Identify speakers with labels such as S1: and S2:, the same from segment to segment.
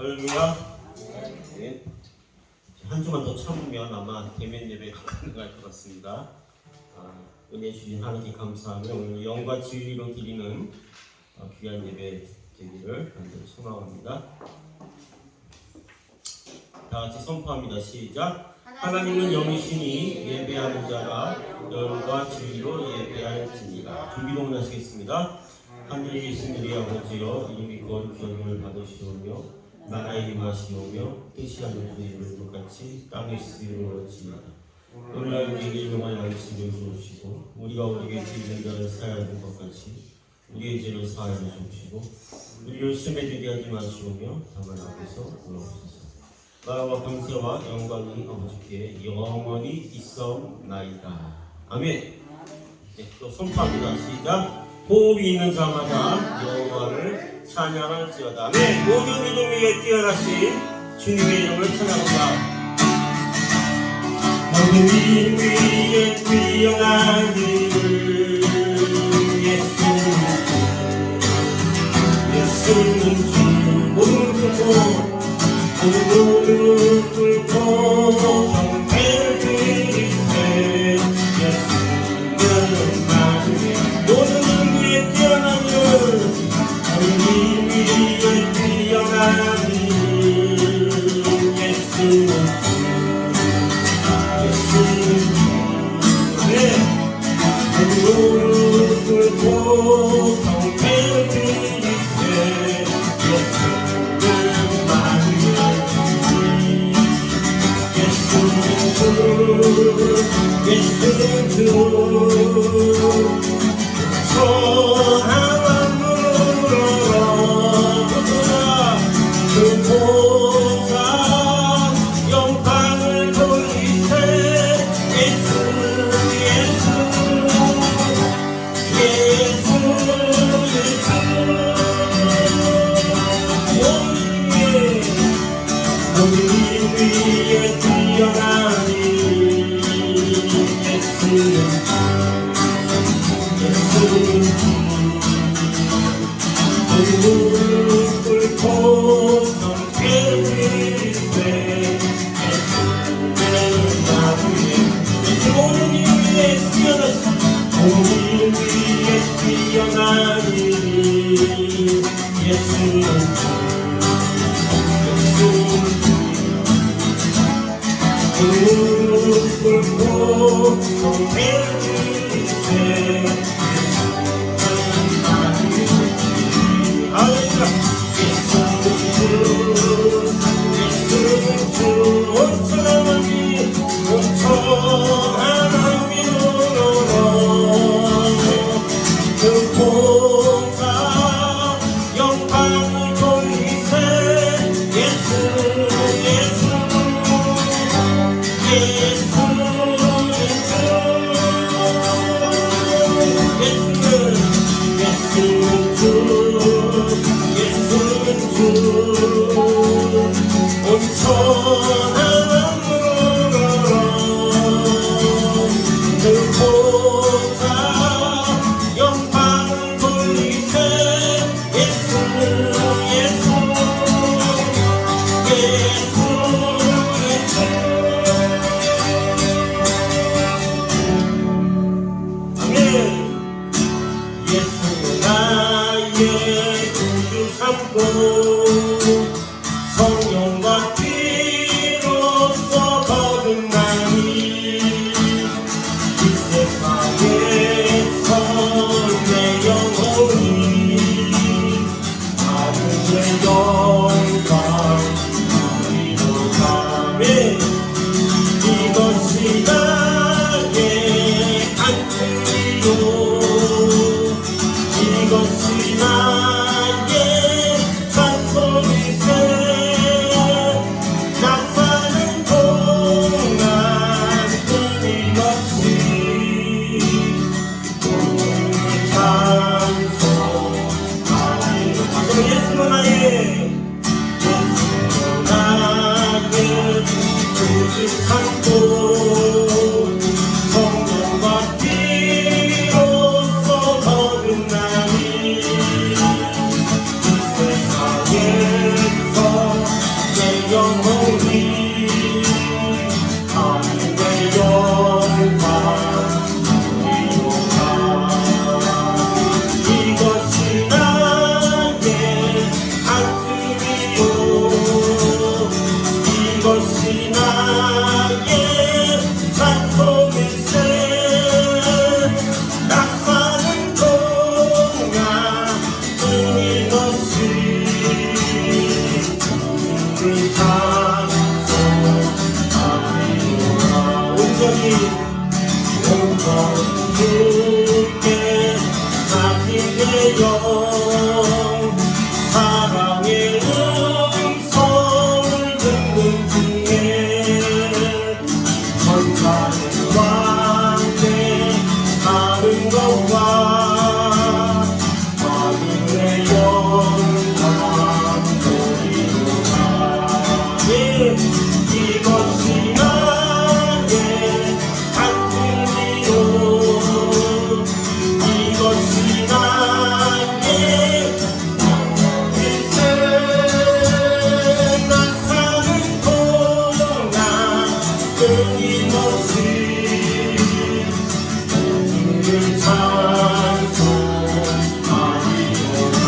S1: 할렐루야. 네. 한 주만 더 참으면 아마 대면 예배가 가능할 것 같습니다. 은혜 주신 하나님께 감사하며 오늘 영과 진리로 드리는 귀한 예배 되기를 간절히 소망합니다. 다 같이 선포합니다. 시작. 하나님은 영이시니 예배하는 자가 영과 진리로 예배할지니라. 준비동을 하시겠습니다. 하늘에 계신 우리 아버지여, 이름이 거룩히 여김을 받으시오며 나라에 임하시오며 뜻이 하늘에 이루어진 것 같이 땅에서 이루어지이다. 오늘날 우리에게 일용할 양식을 주옵시고 우리가 우리에게 죄진 자를 사하여 준 것 같이 우리의 죄를 사하여 주옵시고 우리를 시험에 들게 하지 마시오며 다만 앞에서 구원하옵소서. 나라와 권세와 영광이 아버지께 영원히 있사옵나이다. 아멘. 네, 또 선포합니다. 시작. 호흡이 있는 자마다 여호와를 찬양할지어다. 아멘. 모든 이름 위에 뛰어나신 주님의 이름을 찬양합니다. 모든 이름 위에 뛰어난 이름 예수는 주. 모든 무릎 꿇고 경배를 드리세. 예수는 마음에 모든 이름 위에 뛰어난 이름, 모든 이름 위에 뛰어난 이름 예수는 주. 예수는 주. 네. 무릎 꿇고 경배를 드리세. 예수는 마음에 예수는 주. 천하만 물어보라. 그 보좌 영광을 돌리세. 예수 예수 예수 모든 위에 뛰어난 이름 예수는 무릎 꿇고 경배를 드리세. 예수는 마음에 모든 이름 위에 뛰어난 모든 위에 뛰어난 이름 예수는 무릎 꿇고 경배를 드리세. 할렐루야. 예수는 주. 예수는 주. 온천하나님 온천하나님으로 그 보좌 영광을 돌리세. 예수 예수 온전히 주께 맡긴 내 영 사랑의 음성을 듣는 중에 천사와 함께 다른 것과 맡긴 내 영광 보이노라. 이것이 나의 간증이요 이것이 나의 일생 나 사는 동안 끊임없이 주를 찬송하리로다.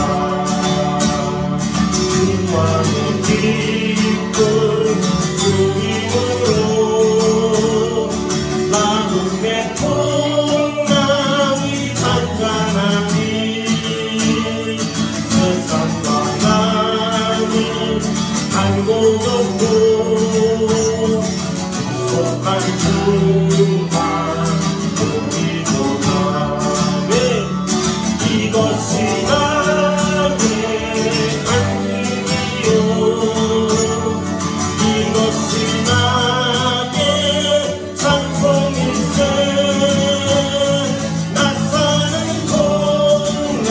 S1: 주와의 기쁨 주님으로 마음의 풍랑이 잔잔하니 세상과 나는 한 곳 없고 속한 주만 보이도다. 이것이 나의 간증이요 이것이 나의 찬송일세. 나 사는 동안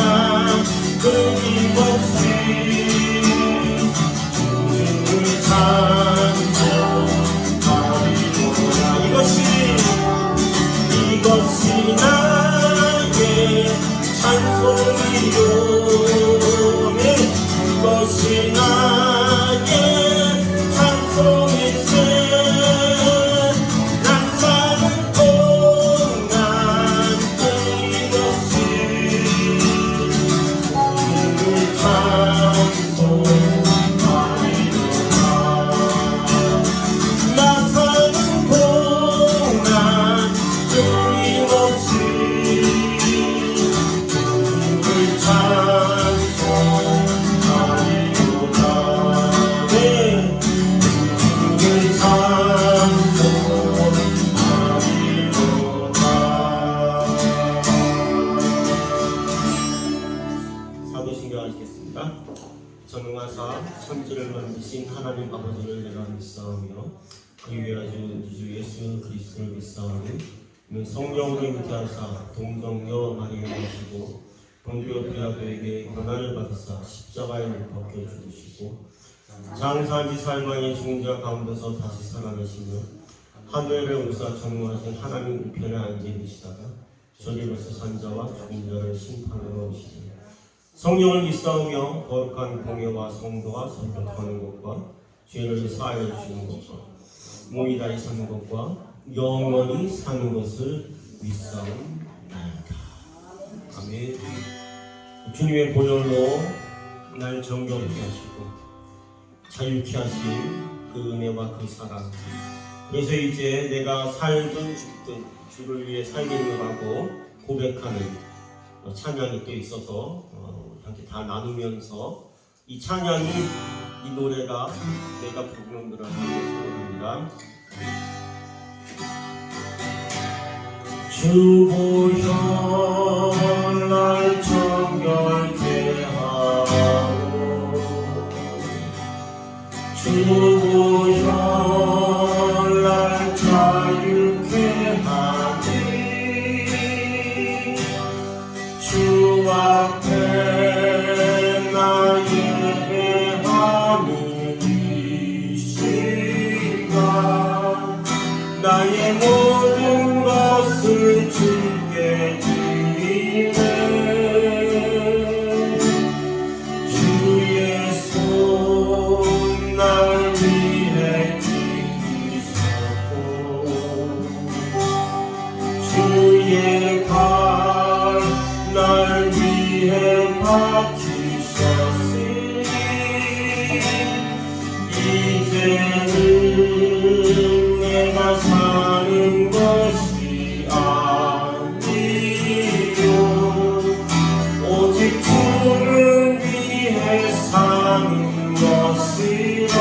S1: 끊임없이 주를 찬송하리로다. 이것이 나의 찬송이요 이것이 나의 찬송일세. 난 사는 동안 끊임없이 주를 찬송하리로다. 나 사는 동안 끊임없이 주를 찬송하리로다. 주를 찬송하리로다. 사도신경 하시겠습니다. 전능하사 천지를 만드신 하나님 아버지를 내가 믿사오며 그 위하신 주 예수 그리스도를 믿사오니 이는 성령으로 잉태하사 동정녀 마리아를 하시고 본디오 빌라도에게 고난을 받으사 십자가에 못 박혀 죽으시고 장사지 살만이 죽은 자 가운데서 다시 살아나시며 하늘에 오사 전능하신 하나님 우편에 앉아 계시다가 저리로서 산자와 죽은 자를 심판하러 오시니 성령을 믿사오며 거룩한 공예와 성도와 선교하는 것과 죄를 사하여 주시는 것과 몸이 다시 사는 것과 영원히 사는 것을 믿사옵나이다. 아멘. 주님의 보혈로 날 정결케 하시고 자유케 하신 그 은혜와 그 사랑, 그래서 이제 내가 살든 죽든 주를 위해 살겠노라고 고백하는 찬양이 또 있어서 함께 다 나누면서 이 찬양이 이 노래가 내가 부르는 그런 소리입니다. 주 보혈 날 정결케 하고 주 보혈 날 자유케 하니 주 앞에 나 예배하는 이 시간 나의 모든 것을 주께 드리네. 주의 손 날 위해 비추셨고 주의 발 날 위해 박히셨으니 이제는 내가 사는 것이 아니요 오직 주를 위해 사는 것이라.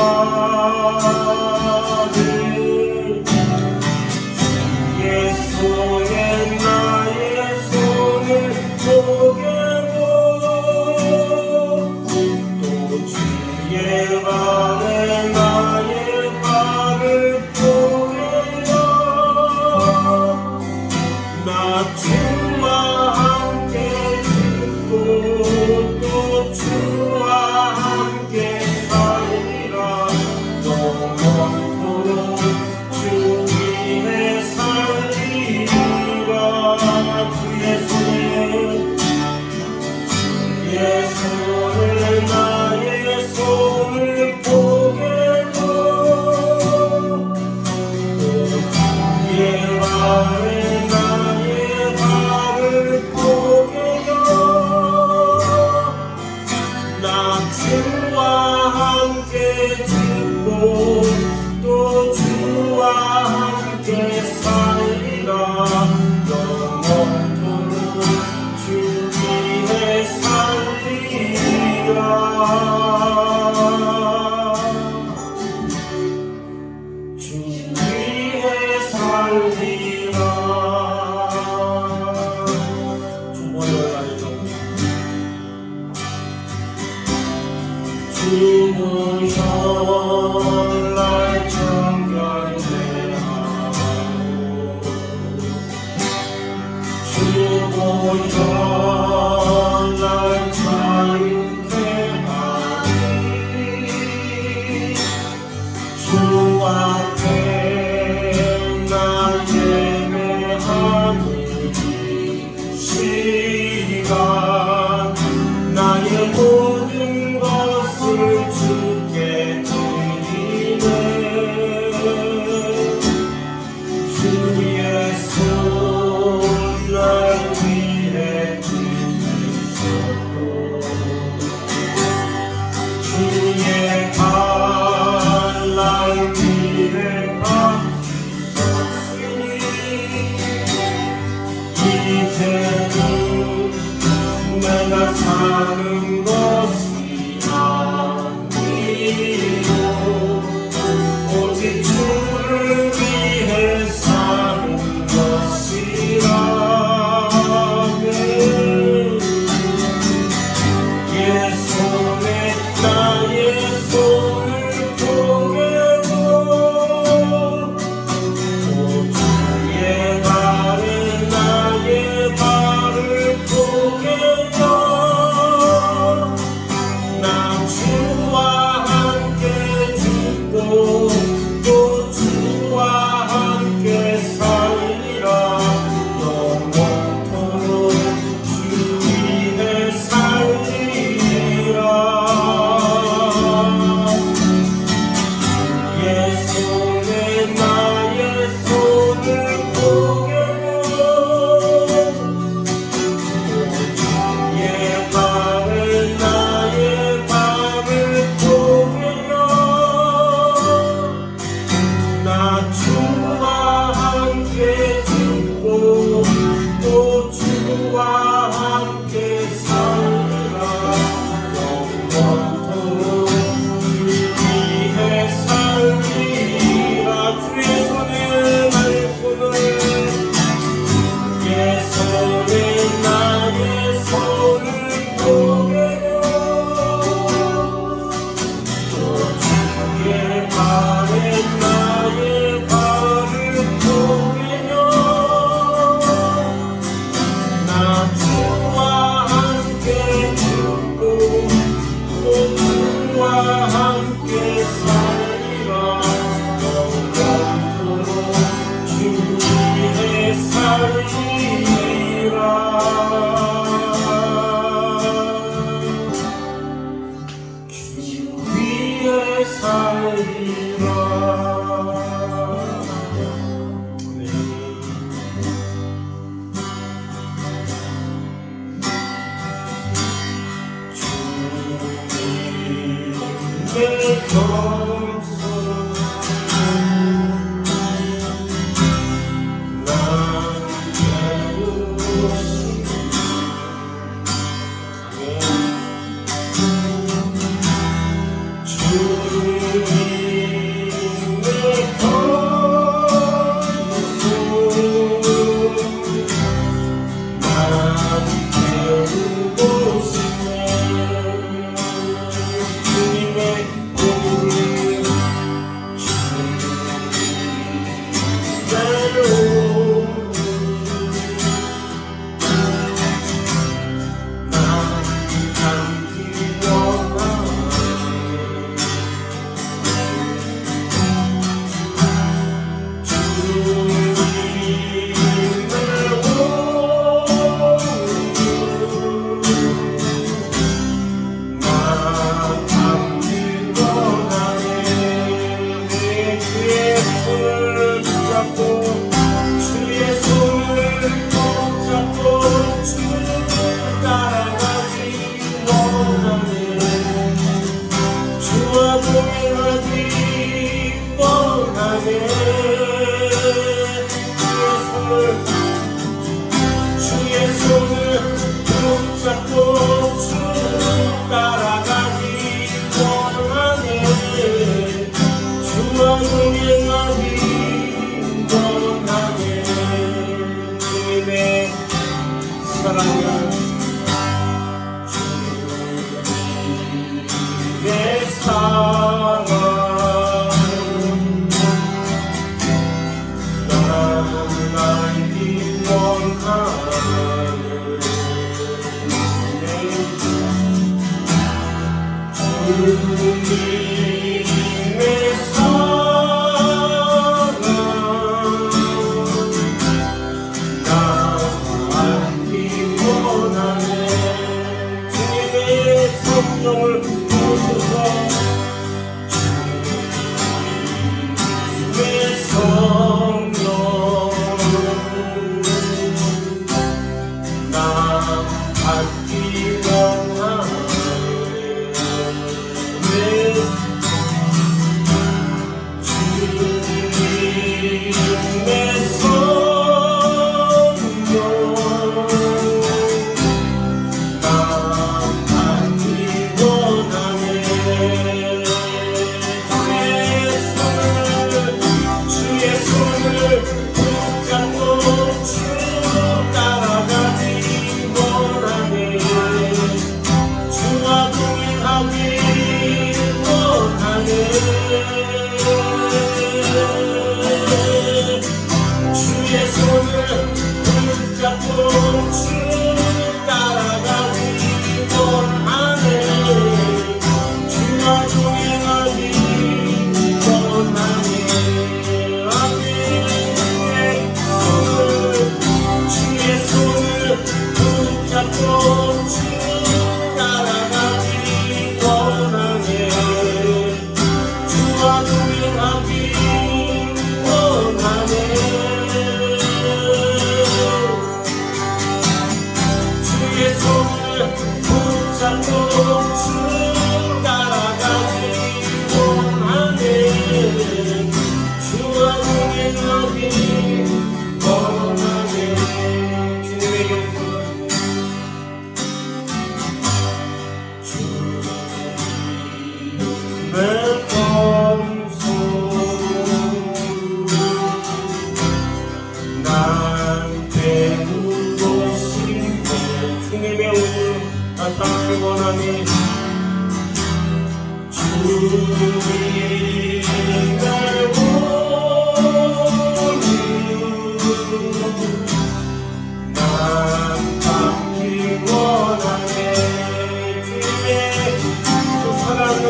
S1: 주의 손 날 위해 펴주셨고 주의 발 날 위해 펴주셨으니 이제는 내가 사는 것이 아니요 오직 주를 위해 사는 것이라네 예 손에 나의 손을 보게도 오 주의 발에 나의 발을 보게도 나 주와 함께 죽고 또 주와 함께 살리라 영원토록 주 위에 살리라 주의 손에 나의 손을 보게도 주의 발에 나의 발을 보게요 나 주와 함께 죽고 또 주와 함께 살리라 영원토록 주 위해 살리라 주의 손에 나의 손을 주의 손에 나의 손을 보게요 또 주의 발에 나의 발을 보게요 나 주와 함께 죽고 또 주와 함께 살리라 영원토록 주 위에 살리라 주 위에 살리라 주님의 검소 난 배우신 주님의 검소 난 배우고 싶네 주님의 꿈을 주님대로 난 참기 원하네 주의 손을 붙잡고 주 따라가기 원하네 주와 동행하기 원하네 주님의 사랑은 주님의 사랑 나는 알기 원하네 주님의 사랑 나는 알기 원하네 주님의 성령을 부어주소서 주님의 성령 난 배우고 싶네 주님의 오늘 난 닿기 원하네 주님 날 보니 난 닿기 원하네 주님의 그 사랑을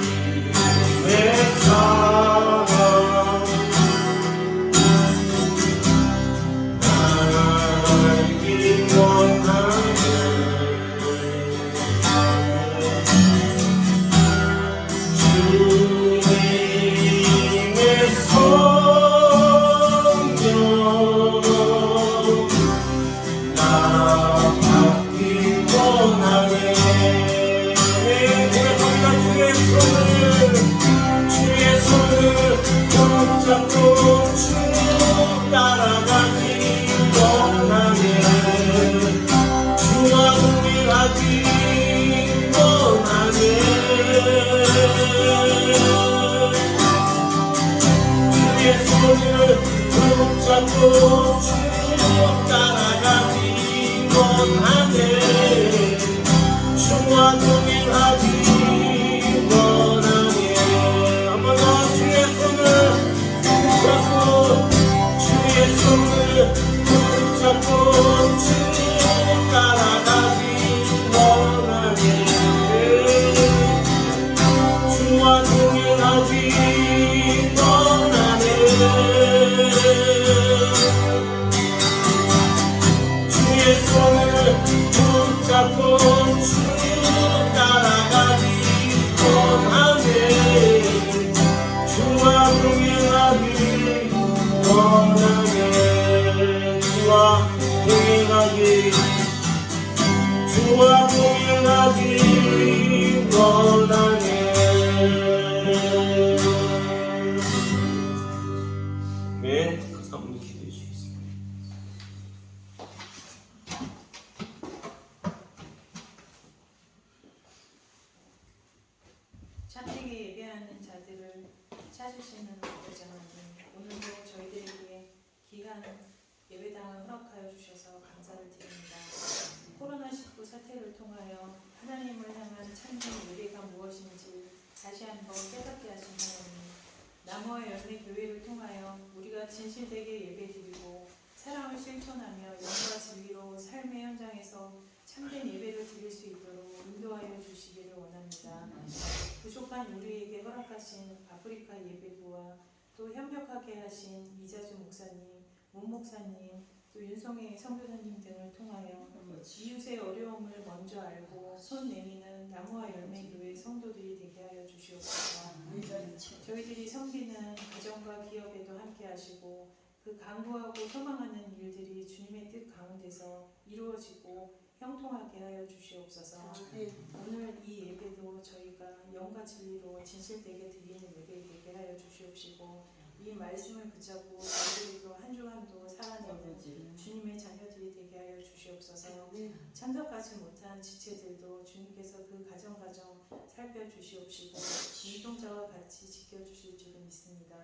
S1: 주님의 사랑 알기 원하네 주님의 성령 나 받기 원하네 고백합니다 주의 손을 붙잡고 쭉 따라가기 원하네 주와 동행하기 원하네 주의 손을 붙잡고 쭉 따라가기 원하네 주와 동행하기 원하네 한번 더 주의 손을 붙잡고 주의 손을 붙잡고 쭉 따라가기 원하네 주와 동행하기 원하네 주의 손을 붙잡고 쭉 따라가기 원하네 주와 동행하기 원하네 주와 동행하기 원하네 네, 사모님 기도해 주시겠습니다.
S2: 참되게 예배하는 자들을 찾으시는 아버지 하나님, 오늘도 저희들에게 귀한 예배당을 허락하여 주셔서 감사를 드립니다. 코로나19 사태를 통하여 하나님을 향한 참된 예배가 무엇인지 다시 한번 깨닫게 하신 하나님, 나무와 열매 교회를 통하여 우리가 진실되게 예배드리고 사랑을 실천하며 영과 진리로 삶의 현장에서 참된 예배를 드릴 수 있도록 인도하여 주시기를 원합니다. 부족한 우리에게 허락하신 아프리카 예배부와 또 협력하게 하신 이자주 목사님, 문 목사님, 또 윤성애 선교사님 등을 통하여 이웃의 어려움을 먼저 알고 손 내미는 나무와 열매 교회 성도들이 되게 하여 주시옵소서. 저희들이 섬기는 가정과 기업에도 함께 하시고 그 간구하고 소망하는 일들이 주님의 뜻 가운데서 이루어지고 형통하게 하여 주시옵소서. 오늘 이 예배도 저희가 영과 진리로 진실되게 드리는 예배 되게 하여 주시옵시고 이 말씀을 붙잡고 저희들도 한 주 한 주 살아내는 주님의 자녀들이 되게 하여 주시옵소서. 참석하지 못한 지체들도 주님께서 그 가정 살펴주시옵시고 눈동자와 같이 지켜주실 줄을 믿습니다.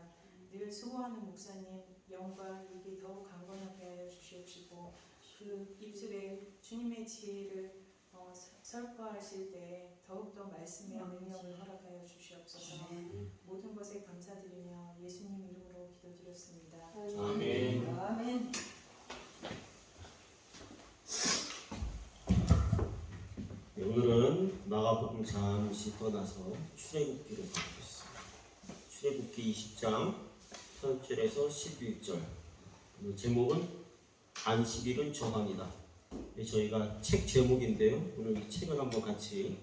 S2: 늘 수고하는 목사님 영과 입이 더욱 강건하게 하여 주시옵시고 그 입술에 주님의 지혜를 설포하실 때 더욱더 말씀의 능력을 허락하여 주시옵소서. 모든 것에 감사드리며 예수님 이름으로 기도드렸습니다.
S1: 아멘.
S3: 아멘.
S1: 네, 오늘은 마가복음 잠시 떠나서 출애굽기로 가고 있습니다. 출애굽기 20장 1절에서 11절. 제목은 안식일은 저방이다. 저희가 책 제목인데요. 오늘 이 책을 한번 같이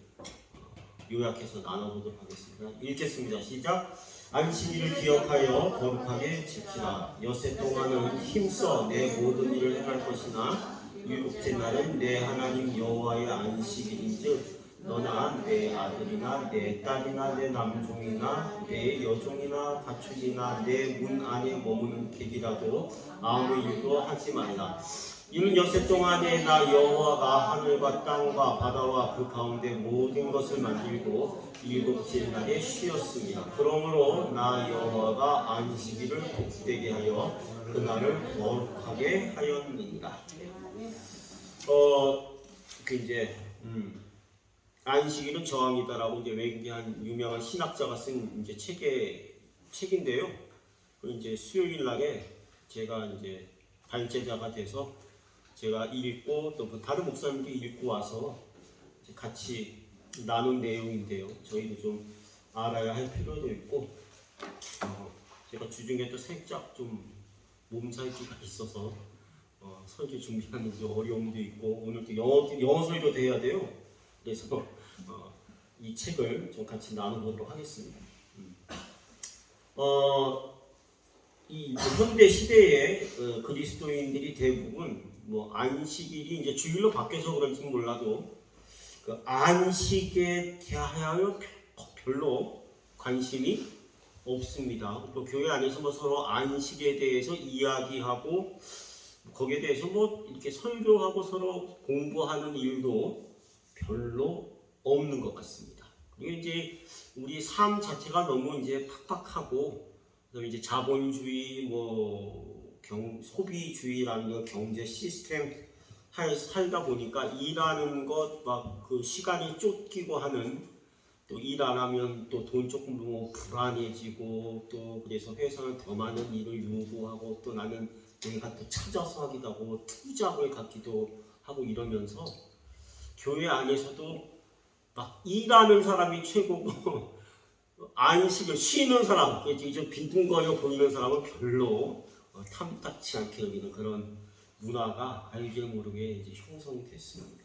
S1: 요약해서 나눠보도록 하겠습니다. 읽겠습니다. 시작. 안식일을 기억하여 거룩하게 지키라. 엿새 동안은 힘써 내 모든 일을 행할 것이나 일곱째 날은 내 하나님 여호와의 안식일인즉 너나 내 아들이나 내 딸이나 내 남종이나 내 여종이나 가축이나 내 문 안에 머무는 객이라도 아무 일도 하지 말라. 이는 역세 동안에 나 여호와가 하늘과 땅과 바다와 그 가운데 모든 것을 만들고 일곱째 날에 쉬었습니다. 그러므로 나 여호와가 안식일을 복되게 하여 그 날을 거룩하게 하였느니라. 그 이제 안식일은 저항이다라고 이제 외국의 한 유명한 신학자가 쓴 이제 책인데요. 그 이제 수요일 날에 제가 이제 발제자가 돼서 제가 읽고 또 다른 목사님도 읽고 와서 이제 같이 나눈 내용인데요. 저희도 좀 알아야 할 필요도 있고 제가 주중에 또 살짝 좀 몸살기가 있어서 설교 준비하는 데 어려움도 있고 오늘 또 영어 설교도 해야 돼요. 그래서 이 책을 좀 같이 나눠보도록 하겠습니다. 이 현대 시대에 그리스도인들이 대부분 뭐 안식일이 이제 주일로 바뀌어서 그런지 몰라도 그 안식에 대하여 별로 관심이 없습니다. 또 교회 안에서 뭐 서로 안식에 대해서 이야기하고 거기에 대해서 뭐 이렇게 설교하고 서로 공부하는 일도 별로 없는 것 같습니다. 그리고 이제 우리 삶 자체가 너무 이제 팍팍하고 그다음에 이제 자본주의 소비주의라는 경제 시스템 살다 보니까 일하는 것 막 그 시간이 쫓기고 하는 또 일 안 하면 또 돈 조금 벌면 불안해지고 또 그래서 회사는 더 많은 일을 요구하고 또 나는 내가 또 찾아서 하기도 하고 투잡을 갖기도 하고 이러면서 교회 안에서도 막 일하는 사람이 최고고 안식을 쉬는 사람, 이제 빈둥거려 보이는 사람은 별로 탐탁치 않게 여기는 그런 문화가 알게 모르게 이제 형성이 됐습니다.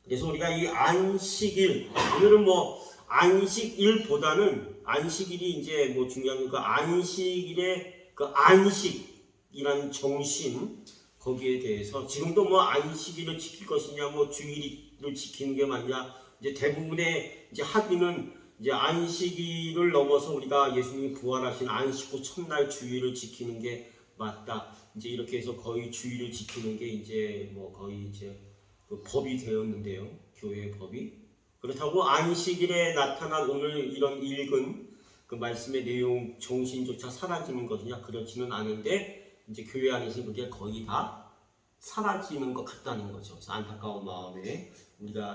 S1: 그래서 우리가 이 안식일, 오늘은 뭐 안식일보다는 안식일이 이제 뭐 중요한 그 안식일의 그 안식이라는 정신 거기에 대해서 지금도 뭐 안식일을 지킬 것이냐, 뭐 주일을 지키는 게 맞냐, 이제 대부분의 이제 합의는 이제 안식일을 넘어서 우리가 예수님이 부활하신 안식 후 첫날 주일을 지키는 게 맞다. 이제 이렇게 해서 거의 주일을 지키는 게 이제 뭐 거의 이제 그 법이 되었는데요. 교회의 법이. 그렇다고 안식일에 나타난 오늘 이런 읽은 그 말씀의 내용 정신조차 사라지는 것이냐? 그렇지는 않은데 이제 교회 안에서 그게 거의 다 사라지는 것 같다는 거죠. 그래서 안타까운 마음에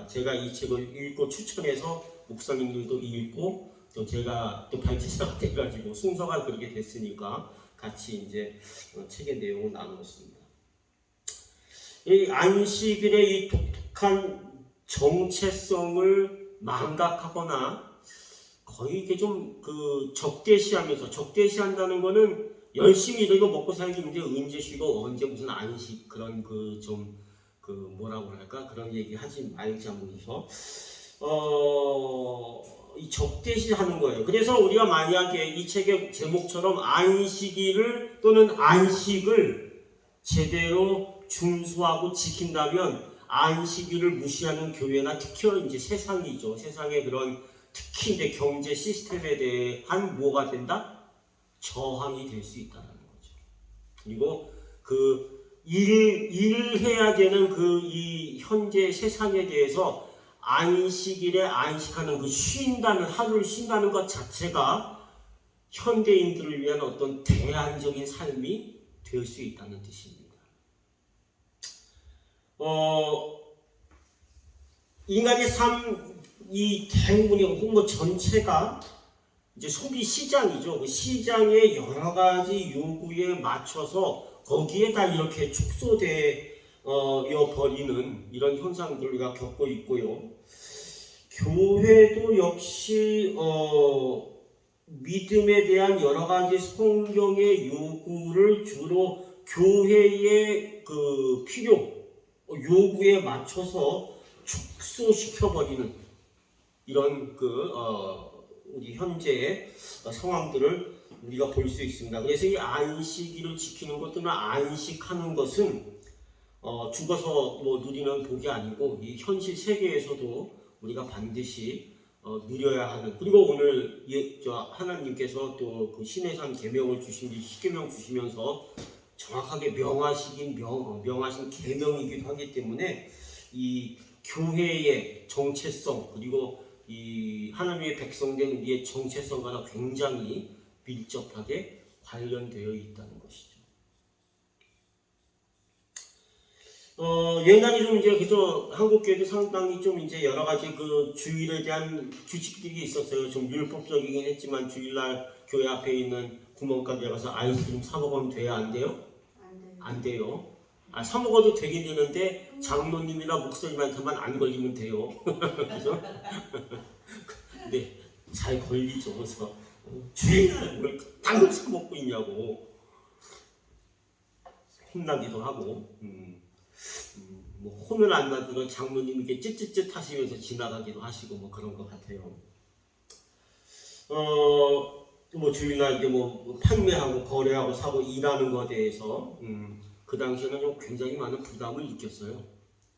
S1: 제가 이 책을 읽고 추천해서 목사님들도 읽고 또 제가 또 발제자가 돼가지고 순서가 그렇게 됐으니까 같이 이제 책의 내용을 나누었습니다. 이 안식일의 이 독특한 정체성을 망각하거나 거의 이게 좀 그 적대시한다는 거는 열심히 일하고 먹고 살기 문제 언제 쉬고 언제 무슨 안식 그런 뭐라고 할까 그런 얘기 하지 말자면서 이 적대시하는 거예요. 그래서 우리가 만약에 이 책의 제목처럼 안식일을 또는 안식을 제대로 준수하고 지킨다면 안식일을 무시하는 교회나 특히 이제 세상이죠. 세상의 그런 특히 이제 경제 시스템에 대한 뭐가 된다? 저항이 될 수 있다는 거죠. 그리고 일을 해야 되는 이 현재 세상에 대해서 안식일에 안식하는 하루를 쉰다는 것 자체가 현대인들을 위한 어떤 대안적인 삶이 될 수 있다는 뜻입니다. 인간의 삶, 이 대부분이 혹은 전체가 이제 소비 시장이죠. 그 시장의 여러 가지 요구에 맞춰서 거기에 다 이렇게 축소되어 버리는 이런 현상들을 우리가 겪고 있고요. 교회도 역시 믿음에 대한 여러 가지 성경의 요구를 주로 교회의 그 요구에 맞춰서 축소시켜버리는 이런 우리 현재의 상황들을 우리가 볼 수 있습니다. 그래서 이 안식일을 지키는 것 또는 안식하는 것은 죽어서 뭐 누리는 복이 아니고 이 현실 세계에서도 우리가 반드시 누려야 하는, 그리고 오늘 하나님께서 또 그 신의 산 계명을 십계명 주시면서 정확하게 명하신 계명이기도 하기 때문에 이 교회의 정체성 그리고 이 하나님의 백성된 우리의 정체성과 굉장히 밀접하게 관련되어 있다는 것이죠. 옛날에 좀 이제 그래서 한국교회도 상당히 좀 이제 여러 가지 그 주일에 대한 규칙들이 있었어요. 좀 율법적이긴 했지만 주일날 교회 앞에 있는 구멍가게 가서 아이스크림 사 먹으면 돼요? 안 돼요? 안 돼요. 사 먹어도 되긴 되는데 장로님이나 목사님한테만 안 걸리면 돼요. 그죠? 근데 잘 걸리죠. 그래서 주일날 뭘 딴 걸 사 먹고 있냐고 혼나기도 하고. 뭐 혼을 안 나도 장로님께 찌찌찌 하시면서 지나가기도 하시고 뭐 그런 것 같아요. 뭐 주일날 이제 뭐 판매하고 거래하고 사고 일하는 것에 대해서 그 당시에는 좀 굉장히 많은 부담을 느꼈어요.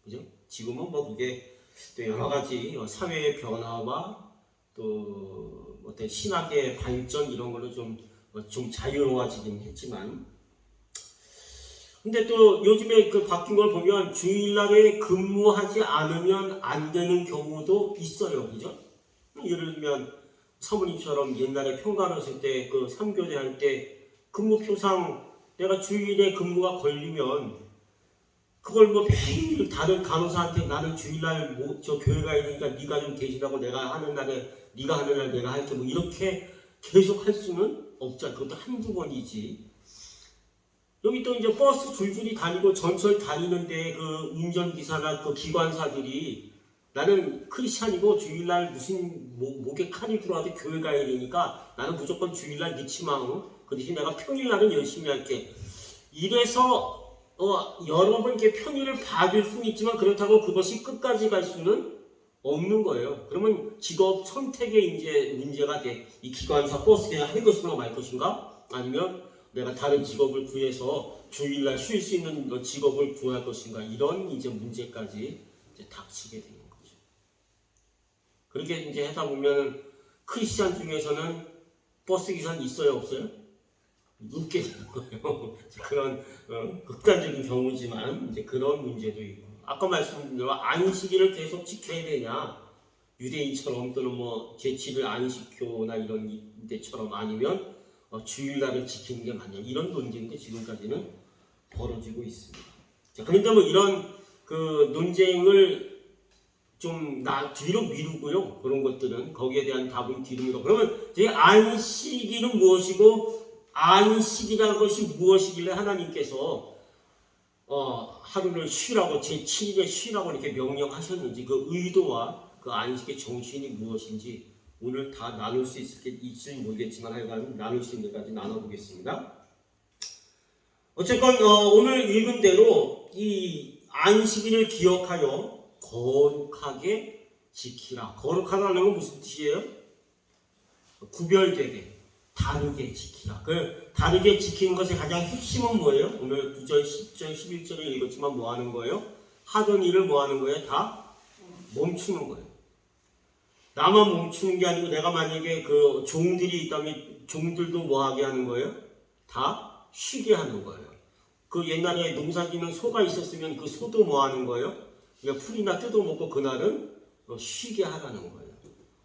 S1: 그죠? 지금은 뭐 그게 또 여러 가지 사회의 변화와 또 어떤 신학의 발전 이런 걸로 좀 자유로워지긴 했지만 근데 또 요즘에 그 바뀐 걸 보면 주일날에 근무하지 않으면 안 되는 경우도 있어요. 그죠? 예를 들면 사모님처럼 옛날에 평가했을 때 그 3교대 할 때 근무표상 내가 주일에 근무가 걸리면 그걸 뭐 매일 다른 간호사한테 나는 주일날 뭐 저 교회 가야 되니까 네가 좀 대신하고 내가 하는 날에 네가 하는 날 내가 할게 뭐 이렇게 계속 할 수는 없잖아. 그것도 한두 번이지. 여기 또 이제 버스 줄줄이 다니고 전철 다니는데 그 운전기사나 그 기관사들이 나는 크리스찬이고 주일날 무슨 목에 칼이 들어와도 교회 가야 되니까 나는 무조건 주일날 늦지 마. 그 대신 내가 평일날은 열심히 할게. 이래서 여러 번 이렇게 편의를 받을 수는 있지만 그렇다고 그것이 끝까지 갈 수는 없는 거예요. 그러면 직업 선택의 이제 문제가 돼. 이 기관사 버스 그냥 할 것인가 말 것인가? 아니면 내가 다른 직업을 구해서 주일날 쉴 수 있는 직업을 구할 것인가? 이런 이제 문제까지 이제 닥치게 되는 거죠. 그렇게 이제 하다 보면 크리스찬 중에서는 버스 기사는 있어요, 없어요? 없게 되는 거예요. 그런 극단적인 경우지만 이제 그런 문제도 있고. 아까 말씀드린 대로 안식일을 계속 지켜야 되냐? 유대인처럼 또는 뭐 제치를 안식교나 이런 데처럼 아니면 주일날을 지키는 게 맞냐 이런 논쟁도 지금까지는 벌어지고 있습니다. 자, 그런데 뭐 이런 그 논쟁을 좀 뒤로 미루고요. 그런 것들은 거기에 대한 답은 뒤로 미루고 그러면 제 안식일은 무엇이고 안식이라는 것이 무엇이길래 하나님께서 하루를 쉬라고 제7일에 쉬라고 이렇게 명령하셨는지 그 의도와 그 안식의 정신이 무엇인지 오늘 다 나눌 수 있을지 모르겠지만 하여간 나눌 수 있는 데까지 나눠보겠습니다. 어쨌건 오늘 읽은 대로 이 안식일을 기억하여 거룩하게 지키라. 거룩하다는 건 무슨 뜻이에요? 구별되게 다르게 지키라. 그 다르게 지키는 것의 가장 핵심은 뭐예요? 오늘 9절, 10절, 11절을 읽었지만 뭐 하는 거예요? 하던 일을 뭐 하는 거예요? 다 멈추는 거예요. 나만 멈추는 게 아니고 내가 만약에 그 종들이 있다면 종들도 뭐 하게 하는 거예요? 다 쉬게 하는 거예요. 그 옛날에 농사짓는 소가 있었으면 그 소도 뭐 하는 거예요? 그냥 풀이나 뜯어먹고 그날은 쉬게 하라는 거예요.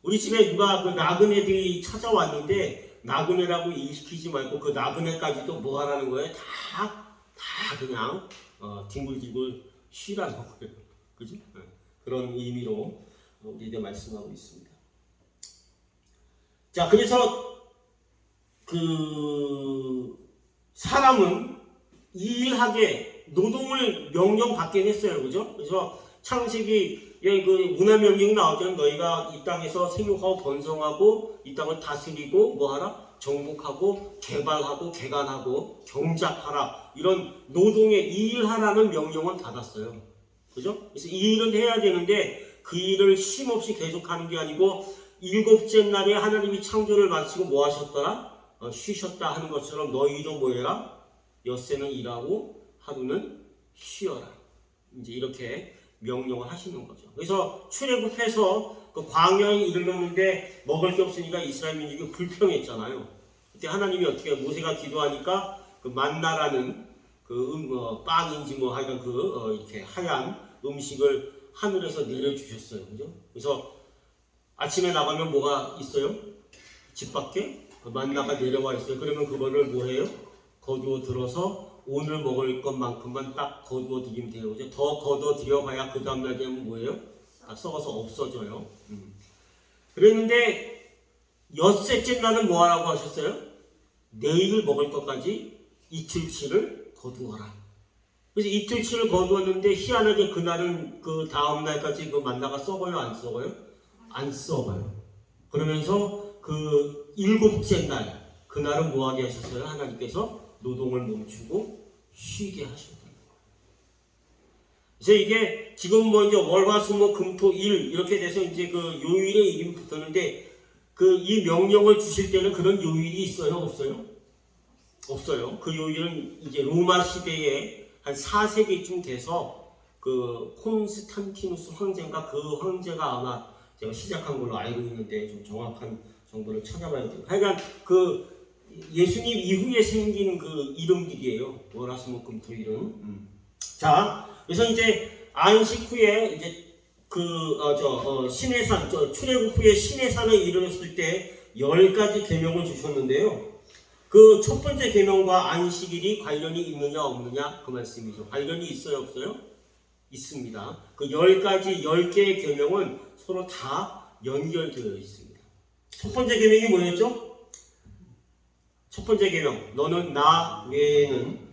S1: 우리 집에 누가 그 나그네들이 찾아왔는데 나그네라고 인식하지 말고 그 나그네까지도 뭐 하라는 거예요? 다 그냥 뒹굴뒹굴 쉬라는 거예요. 그죠? 그런 의미로 우리에게 말씀하고 있습니다. 자, 그래서 그 사람은 일하게 노동을 명령받긴 했어요. 그죠? 그래서 창세기 그 문화명령이 나오잖아요. 너희가 이 땅에서 생육하고 번성하고 이 땅을 다스리고 뭐하라? 정복하고 개발하고 개간하고 경작하라. 이런 노동의 일하라는 명령은 받았어요. 그죠? 그래서 이 일은 해야 되는데 그 일을 쉼없이 계속하는 게 아니고 일곱째 날에 하나님이 창조를 마치고 뭐 하셨더라? 쉬셨다 하는 것처럼 너희도 뭐 해라? 엿새는 일하고 하루는 쉬어라. 이제 이렇게 명령을 하시는 거죠. 그래서 출애굽해서 그 광야에 이르렀는데 먹을 게 없으니까 이스라엘 민족이 불평했잖아요. 그때 하나님이 어떻게 모세가 기도하니까 그 만나라는 빵인지 뭐 하여간 이렇게 하얀 음식을 하늘에서 내려주셨어요. 그죠? 그래서 아침에 나가면 뭐가 있어요? 집 밖에 만나가 내려와 있어요. 그러면 그거를 뭐 해요? 거두어 들어서 오늘 먹을 것만큼만 딱 거두어 드리면 돼요. 그죠? 더 거두어 드려봐야 그 다음날 되면 뭐예요? 다 썩어서 없어져요. 그랬는데 엿새째 날은 뭐 하라고 하셨어요? 내일 먹을 것까지 이틀치를 거두어라. 그래서 이틀치를 거두었는데 희한하게 그날은 그 다음 날까지 그 만나가 썩어요, 안 썩어요? 안 썩어요. 그러면서 그 일곱째 날, 그날은 뭐 하게 하셨어요? 하나님께서 노동을 멈추고 쉬게 하셨다. 그래서 이게 지금 뭐 이제 월화수목금토일 이렇게 돼서 이제 그 요일의 이름이 붙었는데 그 이 명령을 주실 때는 그런 요일이 있어요, 없어요? 없어요. 그 요일은 이제 로마 시대에 한 4세기쯤 돼서 그 콘스탄티누스 황제인가 그 황제가 아마 제가 시작한 걸로 알고 있는데 좀 정확한 정보를 찾아봐야 돼요. 하여간 그 예수님 이후에 생긴 그 이름들이에요. 월화수목금토일은. 자, 그래서 이제 안식 후에 이제 신해산, 출애굽 후에 신해산에 이르렀을 때 10가지 계명을 주셨는데요. 그 첫 번째 계명과 안식일이 관련이 있느냐 없느냐 그 말씀이죠. 관련이 있어요, 없어요? 있습니다. 그 10가지 10개의 계명은 서로 다 연결되어 있습니다. 첫 번째 계명이 뭐였죠? 첫 번째 계명, 너는 나 외에는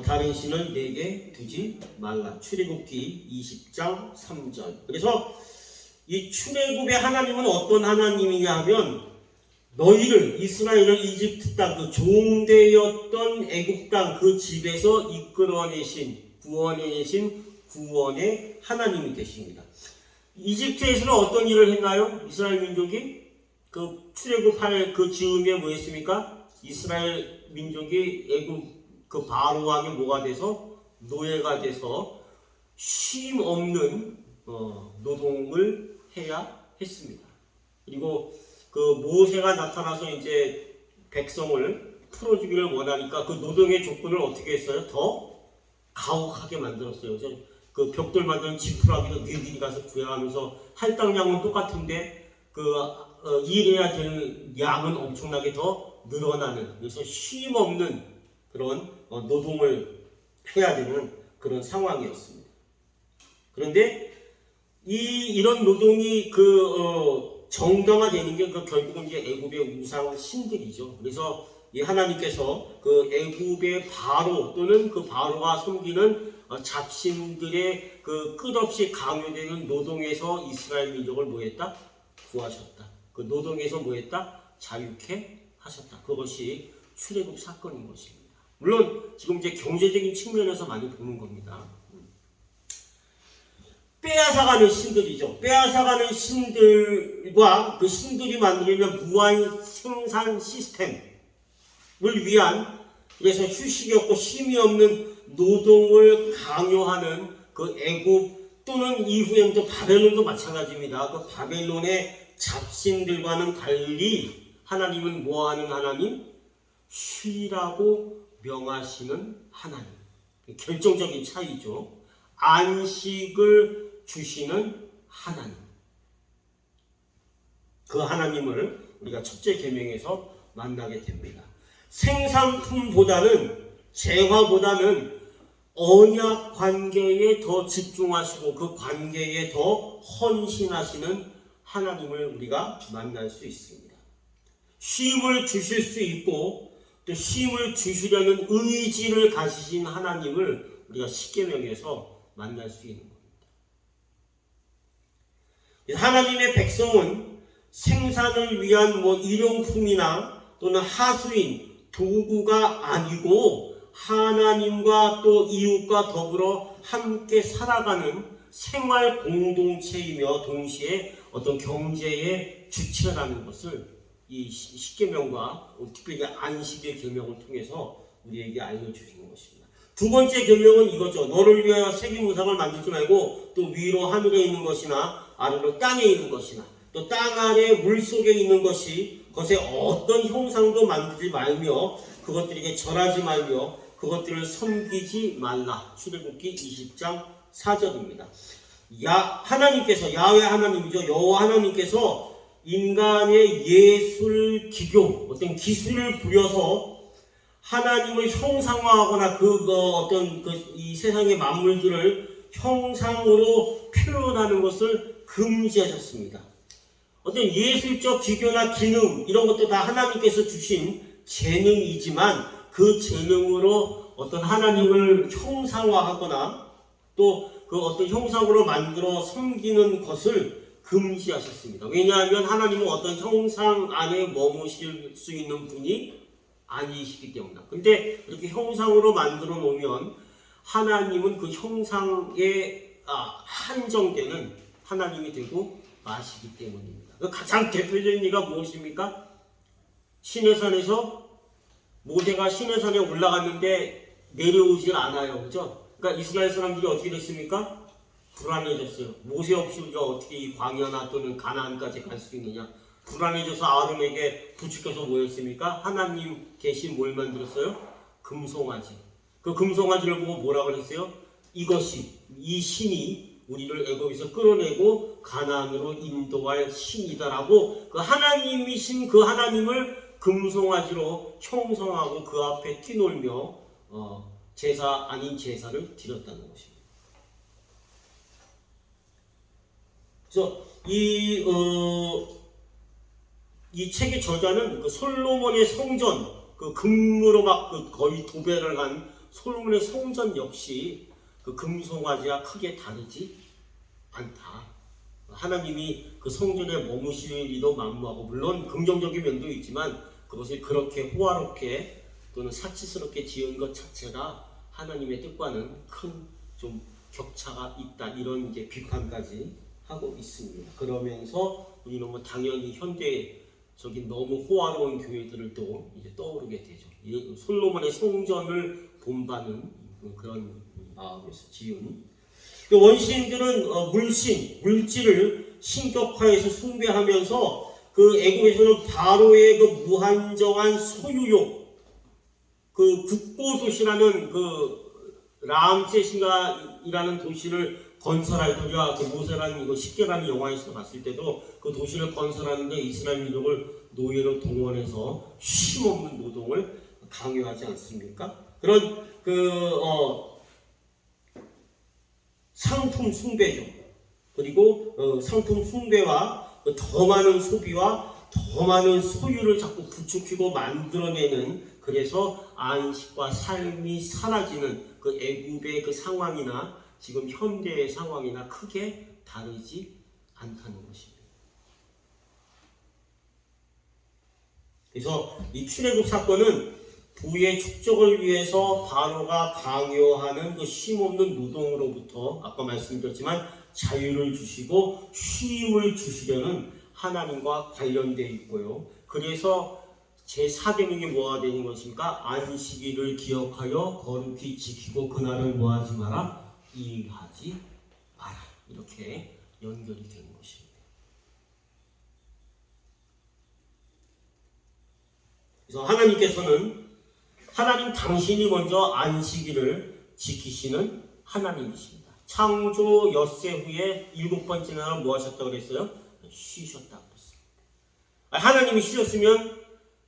S1: 다른 신을 내게 두지 말라. 출애굽기 20장 3절. 그래서 이 출애굽의 하나님은 어떤 하나님이냐 하면 너희를 이스라엘을 이집트 땅 그 종되었던 애국 땅 그 집에서 이끌어내신 구원해내신 구원의 하나님이 되십니다. 이집트에서는 어떤 일을 했나요? 이스라엘 민족이 그 출애굽할 그 즈음에 뭐 했습니까? 이스라엘 민족이 애국 그 바로 왕이 뭐가 돼서 노예가 돼서 쉼 없는 노동을 해야 했습니다. 그리고 그 모세가 나타나서 이제 백성을 풀어주기를 원하니까 그 노동의 조건을 어떻게 했어요? 더 가혹하게 만들었어요. 그래서 그 벽돌 만드는 지푸라기도 니들이 가서 구해야 하면서 할당량은 똑같은데 일해야 될 양은 엄청나게 더 늘어나는, 그래서 쉼 없는 그런 노동을 해야 되는 그런 상황이었습니다. 그런데 이런 노동이 정당화되는 게 결국은 이제 애굽의 우상 신들이죠. 그래서 이 하나님께서 그 애굽의 바로 또는 그 바로가 섬기는 잡신들의 그 끝없이 강요되는 노동에서 이스라엘 민족을 뭐했다? 구하셨다. 그 노동에서 뭐했다? 자유케 하셨다. 그것이 출애굽 사건인 것입니다. 물론 지금 이제 경제적인 측면에서 많이 보는 겁니다. 빼앗아가는 신들이죠. 빼앗아가는 신들과 그 신들이 만들어낸 무한 생산 시스템을 위한, 그래서 휴식이 없고 쉼이 없는 노동을 강요하는 그 애굽 또는 이후에 또 바벨론도 마찬가지입니다. 그 바벨론의 잡신들과는 달리 하나님은 뭐하는 하나님? 쉬라고 명하시는 하나님. 결정적인 차이죠. 안식을 주시는 하나님. 그 하나님을 우리가 첫째 계명에서 만나게 됩니다. 생산품보다는, 재화보다는 언약 관계에 더 집중하시고 그 관계에 더 헌신하시는 하나님을 우리가 만날 수 있습니다. 쉼을 주실 수 있고 또 쉼을 주시려는 의지를 가지신 하나님을 우리가 십계명에서 만날 수 있는 겁니다. 하나님의 백성은 생산을 위한 일용품이나 또는 하수인, 도구가 아니고 하나님과 또 이웃과 더불어 함께 살아가는 생활 공동체이며 동시에 어떤 경제의 주체라는 것을 이 십계명과 특별히 안식의 계명을 통해서 우리에게 알려주시는 것입니다. 두 번째 계명은 이거죠. 너를 위하여 새긴 우상을 만들지 말고 또 위로 하늘에 있는 것이나 아래로 땅에 있는 것이나 또 땅 아래 물속에 있는 것이 그것에 어떤 형상도 만들지 말며 그것들에게 절하지 말며 그것들을 섬기지 말라. 출애굽기 20장 4절입니다. 하나님께서, 야훼 하나님이죠. 여호와 하나님께서 인간의 예술 기교, 어떤 기술을 부려서 하나님을 형상화하거나 이 세상의 만물들을 형상으로 표현하는 것을 금지하셨습니다. 어떤 예술적 기교나 기능 이런 것도 다 하나님께서 주신 재능이지만 그 재능으로 어떤 하나님을 형상화하거나 또 그 어떤 형상으로 만들어 섬기는 것을 금지하셨습니다. 왜냐하면 하나님은 어떤 형상 안에 머무실 수 있는 분이 아니시기 때문이다. 근데 이렇게 형상으로 만들어 놓으면 하나님은 그 형상에 한정되는 하나님이 되고 마시기 때문입니다. 가장 대표적인 예가 무엇입니까? 시내산에서 모세가 시내산에 올라갔는데 내려오질 않아요. 그죠? 그러니까 이스라엘 사람들이 어떻게 됐습니까? 불안해졌어요. 모세 없이 우리가 어떻게 이 광야나 또는 가나안까지 갈 수 있느냐? 불안해져서 아론에게 부축해서 뭐였습니까? 하나님 대신 뭘 만들었어요? 금송아지. 그 금송아지를 보고 뭐라 그랬어요? 이 신이 우리를 애굽에서 끌어내고 가나안으로 인도할 신이다라고 그 하나님이신 그 하나님을 금송아지로 형성하고 그 앞에 뛰놀며 제사 아닌 제사를 드렸다는 것입니다. 그래서 이 책의 저자는 그 솔로몬의 성전, 그 금으로 막 거의 도배를 한 솔로몬의 성전 역시 그 금송아지와 크게 다르지 않다. 하나님이 그 성전에 머무시리도 만무하고 물론 긍정적인 면도 있지만 그것이 그렇게 호화롭게 또는 사치스럽게 지은 것 자체가 하나님의 뜻과는 큰 좀 격차가 있다. 이런 이제 비판까지 하고 있습니다. 그러면서 우리는 뭐 당연히 현대적인 너무 호화로운 교회들을 또 이제 떠오르게 되죠. 솔로몬의 성전을 본받는 그런 마음에서 지은 원시인들은 물질을 신격화해서 숭배하면서 그 애굽에서는 바로의 그 무한정한 소유욕, 그 국보도시라는 그 람세시가이라는 도시를 건설하더라. 그 모세라는 이거 10개라는 영화에서 봤을 때도 그 도시를 건설하는데 이스라엘 민족을 노예로 동원해서 쉼없는 노동을 강요하지 않습니까? 그런 상품 숭배죠. 그리고 상품 숭배와 더 많은 소비와 더 많은 소유를 자꾸 부추기고 만들어내는, 그래서 안식과 삶이 사라지는 그 애굽의 그 상황이나 지금 현대의 상황이나 크게 다르지 않다는 것입니다. 그래서 이 출애굽 사건은 부의 축적을 위해서 바로가 강요하는 그 쉼없는 노동으로부터 아까 말씀드렸지만 자유를 주시고 쉼을 주시려는 하나님과 관련되어 있고요. 그래서 제4계명이 뭐가 되는 것입니까? 안식일을 기억하여 거룩히 지키고 그날을 뭐하지 마라? 일하지 마라. 이렇게 연결이 되는 것입니다. 그래서 하나님 당신이 먼저 안식일을 지키시는 하나님이십니다. 창조 엿새 후에 7번째 날은 뭐 하셨다고 그랬어요? 쉬셨다고 그랬습니다. 하나님이 쉬셨으면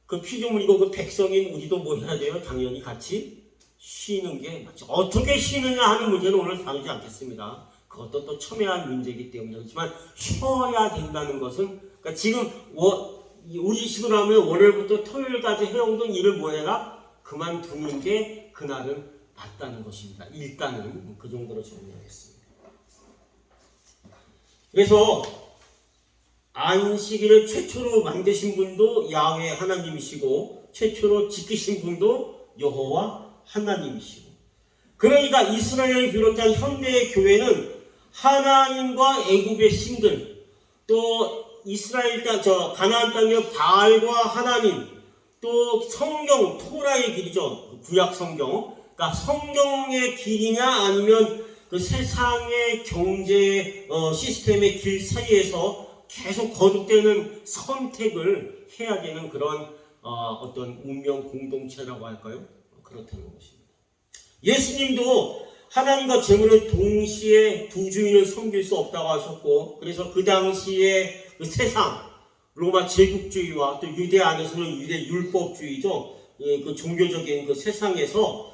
S1: 그 피조물이고 그 백성인 우리도 뭐 해야 돼요? 당연히 같이 쉬는 게 맞죠. 어떻게 쉬느냐 하는 문제는 오늘 다루지 않겠습니다. 그것도 또 첨예한 문제이기 때문에. 그렇지만 쉬어야 된다는 것은, 그러니까 지금 우리 식으로 하면 월요일부터 토요일까지 해오던 일을 뭐 해라? 그만두는 게 그날은 맞다는 것입니다. 일단은 그 정도로 정리하겠습니다. 그래서 안식일을 최초로 만드신 분도 야훼 하나님이시고 최초로 지키신 분도 여호와 하나님이시고, 그러니까 이스라엘을 비롯한 현대의 교회는 하나님과 애굽의 신들, 또 이스라엘 땅, 가나안 땅의 바알과 하나님, 또 성경, 토라의 길이죠. 구약 성경. 그러니까 성경의 길이냐 아니면 그 세상의 경제 시스템의 길 사이에서 계속 거듭되는 선택을 해야 되는 그런 어떤 운명 공동체라고 할까요? 그렇다는 것입니다. 예수님도 하나님과 재물을 동시에 두 주인을 섬길 수 없다고 하셨고, 그래서 그 당시에 그 세상, 로마 제국주의와 또 유대 안에서는 유대 율법주의죠. 그 종교적인 그 세상에서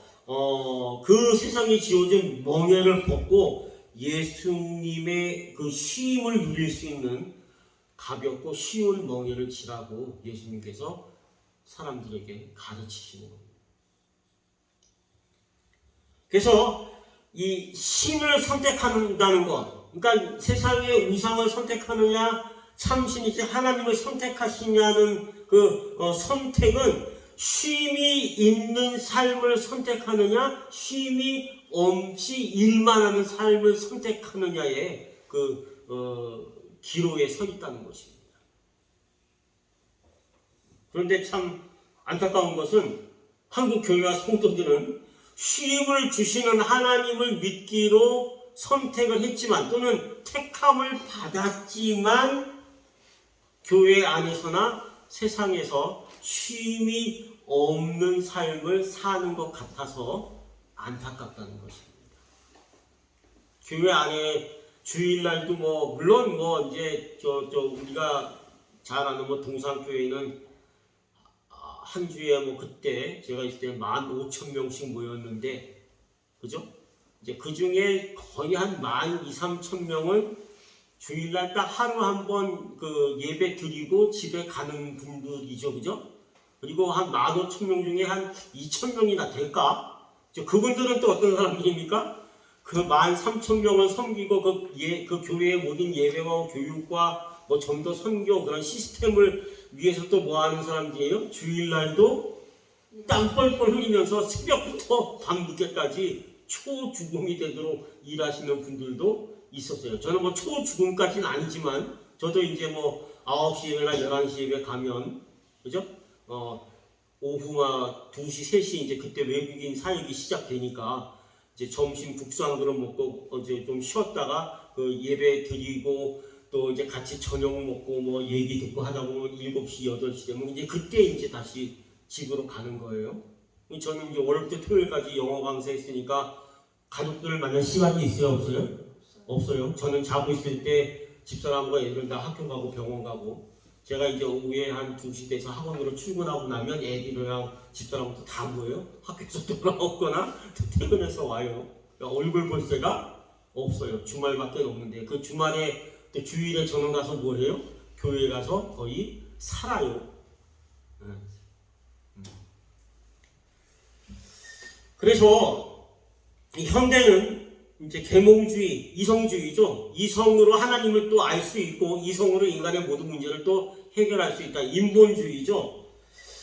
S1: 그 세상이 지어진 멍에를 벗고 예수님의 그 쉼을 누릴 수 있는 가볍고 쉬운 멍에를 지라고 예수님께서 사람들에게 가르치시는 겁니다. 그래서 이 신을 선택한다는 것, 그러니까 세상의 우상을 선택하느냐 참신이지 하나님을 선택하시냐는 그 선택은 쉼이 있는 삶을 선택하느냐 쉼이 없이 일만 하는 삶을 선택하느냐의 기로에 서 있다는 것입니다. 그런데 참 안타까운 것은 한국 교회와 성도들은 쉼을 주시는 하나님을 믿기로 선택을 했지만 또는 택함을 받았지만 교회 안에서나 세상에서 쉼이 없는 삶을 사는 것 같아서 안타깝다는 것입니다. 교회 안에 주일날도 물론 이제 우리가 잘 아는 동산교회는 한 주에 그때 제가 있을 때 15,000명씩 모였는데, 그죠? 이제 그 중에 거의 한 12,000~13,000명은 주일날 딱 하루 한 번 예배 드리고 집에 가는 분들이죠, 그죠? 그리고 한 15,000명 중에 한 2,000명이나 될까? 그분들은 또 어떤 사람들입니까? 그 13,000명을 섬기고 그 교회의 모든 예배와 교육과 전도 선교 그런 시스템을 위해서 또 하는 사람들이에요? 주일날도 땀 뻘뻘 흘리면서 새벽부터 밤늦게까지 초죽음이 되도록 일하시는 분들도 있었어요. 저는 초죽음까지는 아니지만 저도 이제 9시 예배나 11시 예배 가면, 그죠? 오후 2시, 3시 이제 그때 외국인 사역이 시작되니까 이제 점심 국수 한 그릇 먹고 이제 좀 쉬었다가 예배 드리고 또 이제 같이 저녁 먹고 얘기 듣고 하다 보면 7시, 8시 되면 이제 그때 이제 다시 집으로 가는 거예요. 저는 이제 월요일부터 토요일까지 영어 강사했으니까 가족들을 만날 시간이 있어요, 없어요? 없어요. 저는 자고 있을 때 집사람과 애들은 다 학교 가고 병원 가고, 제가 이제 오후에 한 2시 돼서 학원으로 출근하고 나면 애들이랑 집사람부터 다 모여요. 학교에서 돌아오거나 퇴근해서 와요. 그러니까 얼굴 볼 새가 없어요. 주말밖에 없는데 그 주말에 또 주일에 저는 가서 뭐 해요? 교회 가서 거의 살아요. 그래서 이 현대는 이제 계몽주의, 이성주의죠. 이성으로 하나님을 또 알 수 있고 이성으로 인간의 모든 문제를 또 해결할 수 있다. 인본주의죠.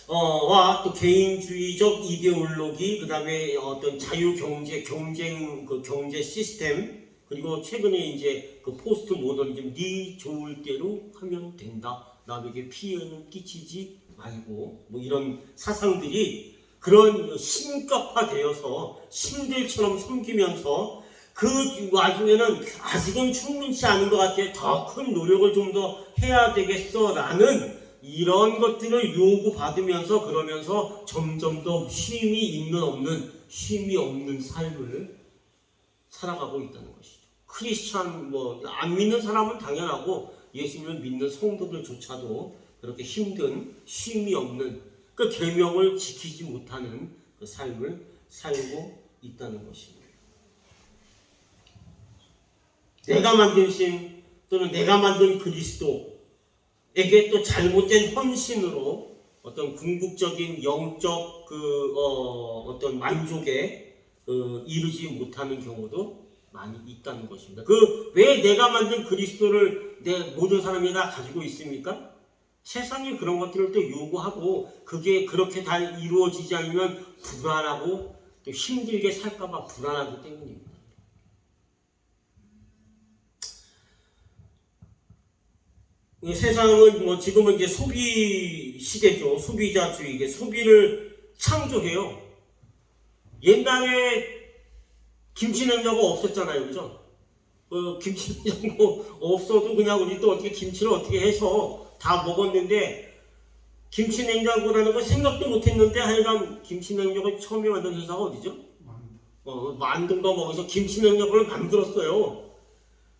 S1: 와 또 개인주의적 이데올로기, 그 다음에 어떤 자유경제, 경제 시스템, 그리고 최근에 이제 포스트 모더니즘, 네 좋을 대로 하면 된다. 남에게 피해는 끼치지 말고 이런 사상들이 그런 신격화되어서 신들처럼 섬기면서 그 와중에는 아직은 충분치 않은 것 같아. 더 큰 노력을 좀 더 해야 되겠어 라는 이런 것들을 요구받으면서 그러면서 점점 더 쉼이 없는 삶을 살아가고 있다는 것이죠. 크리스찬 안 믿는 사람은 당연하고 예수님을 믿는 성도들조차도 그렇게 힘든 쉼이 없는 그 계명을 지키지 못하는 그 삶을 살고 있다는 것입니다. 내가 만든 신 또는 내가 만든 그리스도에게 또 잘못된 헌신으로 어떤 궁극적인 영적 어떤 만족에 이르지 못하는 경우도 많이 있다는 것입니다. 왜 내가 만든 그리스도를 모든 사람이 다 가지고 있습니까? 세상이 그런 것들을 또 요구하고 그게 그렇게 다 이루어지지 않으면 불안하고 또 힘들게 살까봐 불안하기 때문입니다. 세상은 지금은 이제 소비 시대죠. 소비자주의, 소비를 창조해요. 옛날에 김치냉장고 없었잖아요, 그죠? 김치냉장고 없어도 그냥 우리 또 어떻게 김치를 어떻게 해서 다 먹었는데, 김치냉장고라는 거 생각도 못했는데 하여간 김치냉장고 처음에 만든 회사가 어디죠? 만든가 먹어서 김치 냉장고를 만들었어요.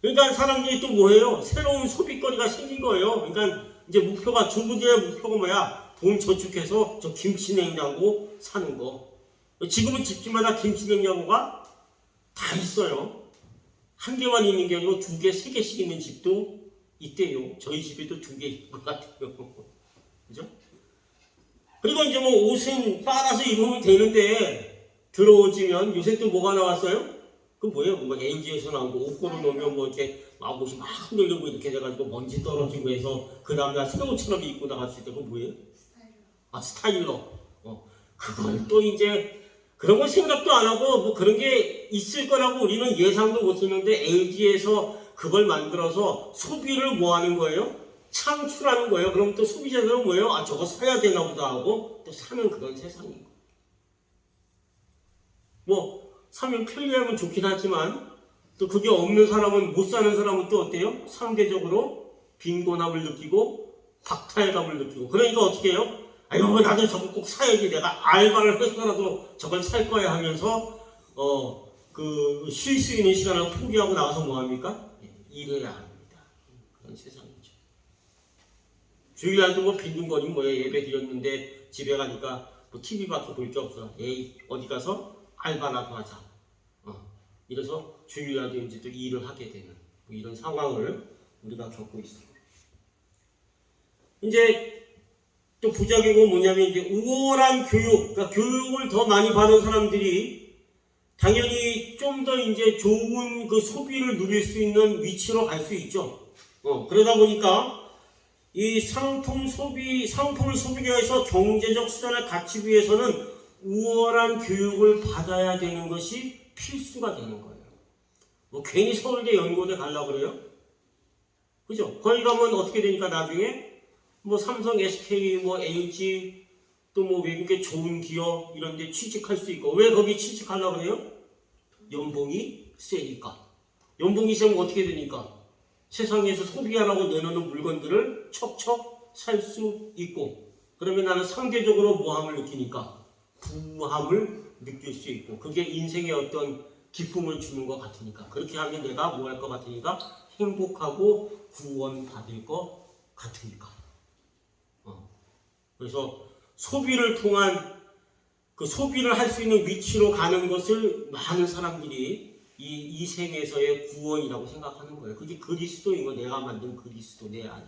S1: 그러니까 사람들이 또 뭐예요? 새로운 소비거리가 생긴 거예요. 그러니까 이제 목표가 중국의 목표가 뭐야? 돈 저축해서 저 김치 냉장고 사는 거. 지금은 집집마다 김치 냉장고가 다 있어요. 한 개만 있는 게 아니고 2개, 3개씩 있는 집도 있대요. 저희 집에도 2개 있는 것 같아요. 그죠? 그리고 이제 뭐 옷은 빨아서 입으면 되는데 들어오지면 요새 또 뭐가 나왔어요? 그 뭐예요? 뭔가 LG에서 나온 거 옷걸이 놓으면 뭐 이렇게 막 옷이 막 흔들리고 이렇게 돼가지고 먼지 떨어지고 해서 그 다음날 새 옷처럼 입고 나갔을 때 그거 뭐예요? 스타일러. 그걸 또 이제 그런 걸 생각도 안 하고 뭐 그런 게 있을 거라고 우리는 예상도 못 했는데 LG에서 그걸 만들어서 소비를 뭐 하는 거예요? 창출하는 거예요. 그럼 또 소비자들은 뭐예요? 아, 저거 사야 되나 보다 하고 또 사는 그런 세상이고. 뭐 사면 편리하면 좋긴 하지만 또 그게 없는 사람은, 못 사는 사람은 또 어때요? 상대적으로 빈곤함을 느끼고 박탈감을 느끼고. 그러니까 어떻게 해요? 아유, 나도 저거 꼭 사야지. 내가 알바를 해서라도 저걸 살 거야 하면서 쉴 수 있는 시간을 포기하고 나가서 뭐 합니까? 일해야 합니다. 그런 세상이죠. 주일날도 뭐 빈둥거리면 뭐예요? 예배 드렸는데 집에 가니까 뭐 TV밖에 볼 게 없어. 에이, 어디 가서 알바라도 하자. 이래서 주일날도 이제 또 일을 하게 되는 뭐 이런 상황을 우리가 겪고 있습니다. 이제 또 부작용은 뭐냐면 이제 우월한 교육, 그러니까 교육을 더 많이 받은 사람들이 당연히 좀 더 이제 좋은 그 소비를 누릴 수 있는 위치로 갈 수 있죠. 그러다 보니까 이 상품을 소비하기 위해서 경제적 수단을 갖추기 위해서는 우월한 교육을 받아야 되는 것이 필수가 되는 거예요. 뭐 괜히 서울대 연고대 가려고 그래요? 그죠? 거기 가면 어떻게 되니까 나중에 뭐 삼성, SK, 뭐 LG 또 뭐 외국의 좋은 기업 이런 데 취직할 수 있고. 왜 거기 취직하려고 그래요? 연봉이 세니까. 연봉이 세면 어떻게 되니까? 세상에서 소비하라고 내놓는 물건들을 척척 살 수 있고. 그러면 나는 상대적으로 뭐함을 느끼니까? 부함을 느낄 수 있고. 그게 인생의 어떤 기쁨을 주는 것 같으니까. 그렇게 하면 내가 뭐 할 것 같으니까? 행복하고 구원받을 것 같으니까. 그래서 소비를 통한 그 소비를 할 수 있는 위치로 가는 것을 많은 사람들이 이 생에서의 구원이라고 생각하는 거예요. 그게 그리스도인 거, 내가 만든 그리스도 내 안에.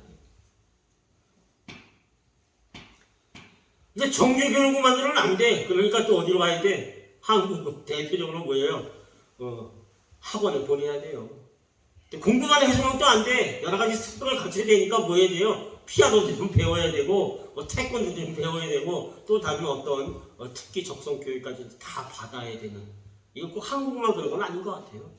S1: 이제 정규교육을 만들면 안 돼. 그러니까 또 어디로 가야 돼? 한국 대표적으로 뭐예요? 학원에 보내야 돼요. 공부만 해서는 또 안 돼. 여러 가지 스펙을 갖춰야 되니까 뭐 해야 돼요? 피아노도 좀 배워야 되고, 태권도도 좀 배워야 되고, 또 다른 어떤 특기 적성 교육까지 다 받아야 되는. 이거 꼭 한국만 그런 건 아닌 것 같아요.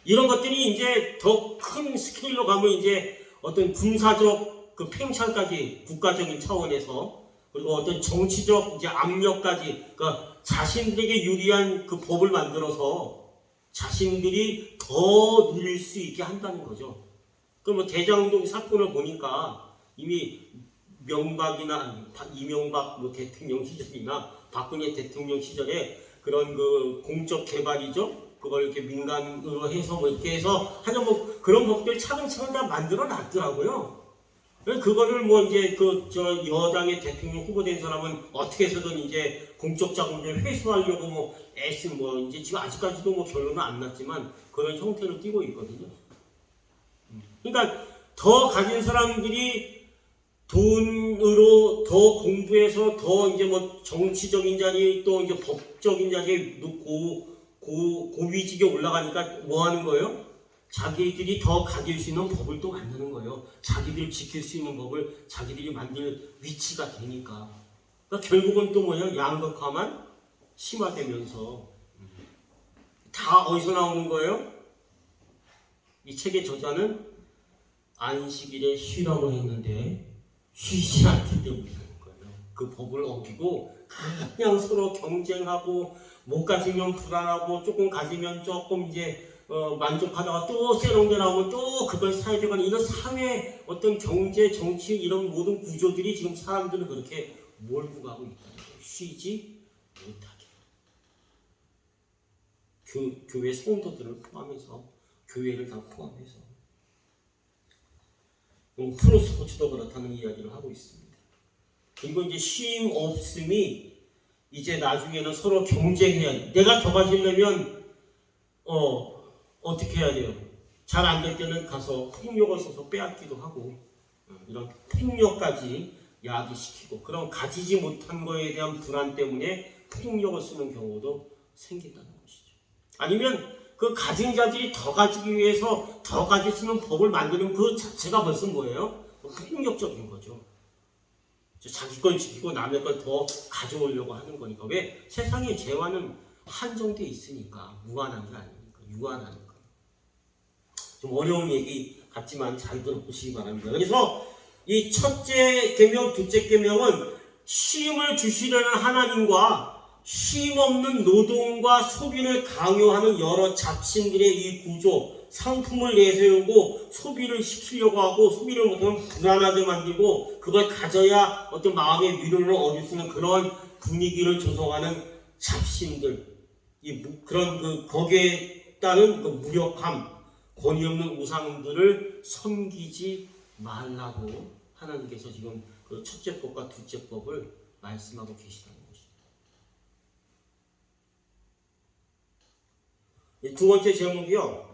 S1: 이런 것들이 이제 더 큰 스케일로 가면 이제 어떤 군사적 그 팽창까지 국가적인 차원에서, 그리고 어떤 정치적 이제 압력까지, 그러니까 자신들에게 유리한 그 법을 만들어서 자신들이 더 누릴 수 있게 한다는 거죠. 그 뭐 대장동 사건을 보니까 이미 이명박 뭐 대통령 시절이나 박근혜 대통령 시절에 그런 그 공적 개발이죠. 그걸 이렇게 민간으로 해서 뭐 이렇게 해서 하여튼 뭐 그런 법들 차근차근 다 만들어 놨더라고요. 그거를 뭐 이제 저 여당의 대통령 후보된 사람은 어떻게 해서든 이제 공적 자금을 회수하려고 뭐 애쓴 뭐 이제 지금 아직까지도 뭐 결론은 안 났지만 그런 형태로 띄고 있거든요. 그러니까 더 가진 사람들이 돈으로 더 공부해서 더 이제 뭐 정치적인 자리 또 이제 법적인 자리에 고위직에 올라가니까 뭐 하는 거예요? 자기들이 더 가질 수 있는 법을 또 만드는 거예요. 자기들 지킬 수 있는 법을 자기들이 만들 위치가 되니까. 그러니까 결국은 또 뭐예요? 양극화만 심화되면서. 다 어디서 나오는 거예요? 이 책의 저자는 안식일에 쉬라고 했는데 쉬지 않기 때문이라는 거예요. 그 법을 어기고 그냥 서로 경쟁하고 못 가지면 불안하고 조금 가지면 조금 이제 만족하다가 또 새로운 게 나오면 또 그걸 사야 되거나 이런 사회 어떤 경제, 정치 이런 모든 구조들이 지금 사람들을 그렇게 뭘 구하고 있다는 거예요? 쉬지 못하게. 교회 성도들을 포함해서, 교회를 다 포함해서. 프로스포츠도 그렇다는 이야기를 하고 있습니다. 그리고 이제 쉼 없음이 이제 나중에는 서로 경쟁해야 돼. 내가 더 가지려면 어떻게 해야 돼요? 잘 안 될 때는 가서 폭력을 써서 빼앗기도 하고, 이런 폭력까지 야기시키고, 그런 가지지 못한 거에 대한 불안 때문에 폭력을 쓰는 경우도 생긴다는 것이죠. 아니면 그 가진 자들이 더 가지기 위해서 더 가질 수 있는 법을 만드는 그 자체가 벌써 뭐예요? 폭력적인 거죠. 자기 걸 지키고 남의 걸 더 가져오려고 하는 거니까. 왜? 세상의 재화는 한정돼 있으니까. 무한한 게 아니니까. 유한하니까. 좀 어려운 얘기 같지만 잘 들어보시기 바랍니다. 그래서 이 첫째 계명, 둘째 계명은 쉼을 주시려는 하나님과 쉼 없는 노동과 소비를 강요하는 여러 잡신들의 이 구조, 상품을 내세우고 소비를 시키려고 하고, 소비를 못하면 불안하게 만들고, 그걸 가져야 어떤 마음의 위로를 얻을 수 있는 그런 분위기를 조성하는 잡신들, 그런 거기에 따른 무력함, 권위 없는 우상들을 섬기지 말라고 하나님께서 지금 그 첫째 법과 둘째 법을 말씀하고 계시다는 것입니다. 두 번째 제목이요,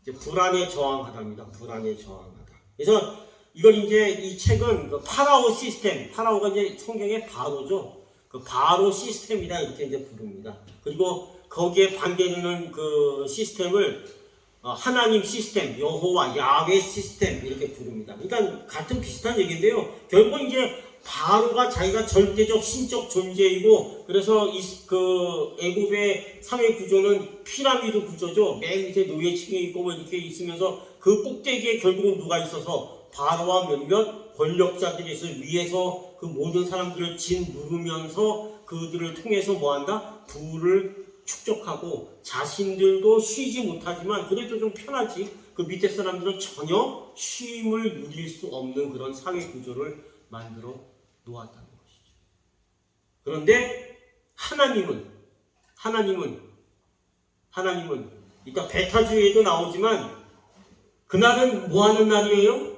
S1: 이제 불안에 저항하다입니다. 불안에 저항하다. 그래서 이걸 이제 이 책은 그 파라오 시스템, 파라오가 이제 성경의 바로죠. 그 바로 시스템이다 이렇게 이제 부릅니다. 그리고 거기에 반대되는 그 시스템을 하나님 시스템, 여호와, 야훼 시스템 이렇게 부릅니다. 그러니까 같은 비슷한 얘기인데요. 결국 이제 바로가 자기가 절대적 신적 존재이고, 그래서 그 애굽의 사회 구조는 피라미드 구조죠. 맨 밑에 노예층이 있고 뭐 이렇게 있으면서 그 꼭대기에 결국은 누가 있어서 바로와 몇몇 권력자들이 있어요. 위에서 그 모든 사람들을 짓누르면서 그들을 통해서 뭐한다? 부를 축적하고, 자신들도 쉬지 못하지만 그래도 좀 편하지. 그 밑에 사람들은 전혀 쉼을 누릴 수 없는 그런 사회 구조를 만들어 놓았다는 것이죠. 그런데 하나님은 그러니까 베타주의에도 나오지만, 그날은 뭐 하는 날이에요?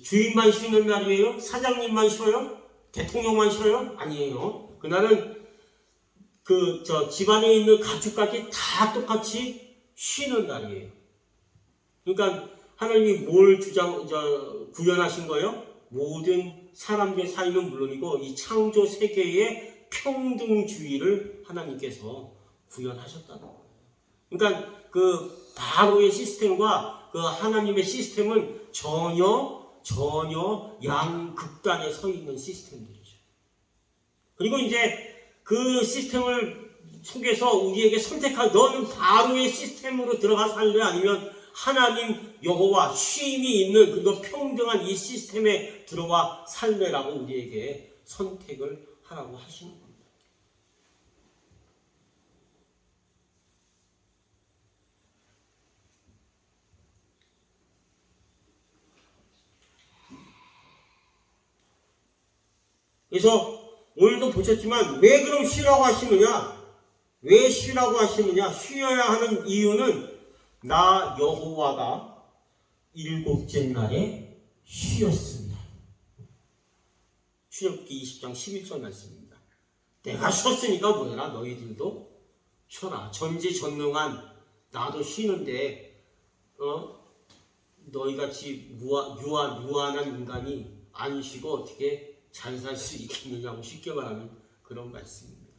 S1: 주인만 쉬는 날이에요? 사장님만 쉬어요? 대통령만 쉬어요? 아니에요. 그날은 집안에 있는 가축까지 다 똑같이 쉬는 날이에요. 그러니까 하나님이 뭘 구현하신 거예요? 모든 사람들 사이는 물론이고 이 창조 세계의 평등주의를 하나님께서 구현하셨다는 거예요. 그러니까 그 바로의 시스템과 그 하나님의 시스템은 전혀 양극단에 서 있는 시스템들이죠. 그리고 이제 그 시스템을 속에서 우리에게 선택할, 너는 바로의 시스템으로 들어가 살래? 아니면 하나님 여호와 쉼이 있는 그리고 평등한 이 시스템에 들어와 살래라고 우리에게 선택을 하라고 하시는 겁니다. 그래서 오늘도 보셨지만 왜 그럼 쉬라고 하시느냐? 왜 쉬라고 하시느냐? 쉬어야 하는 이유는 나 여호와가 일곱째 날에 쉬었습니다. 출애굽기 20장 11절 말씀입니다. 내가 쉬었으니까 뭐해라? 너희들도 쉬어라. 전지전능한 나도 쉬는데 너희같이 유한한 인간이 안 쉬고 어떻게 잘 살 수 있겠느냐고 쉽게 말하는 그런 말씀입니다.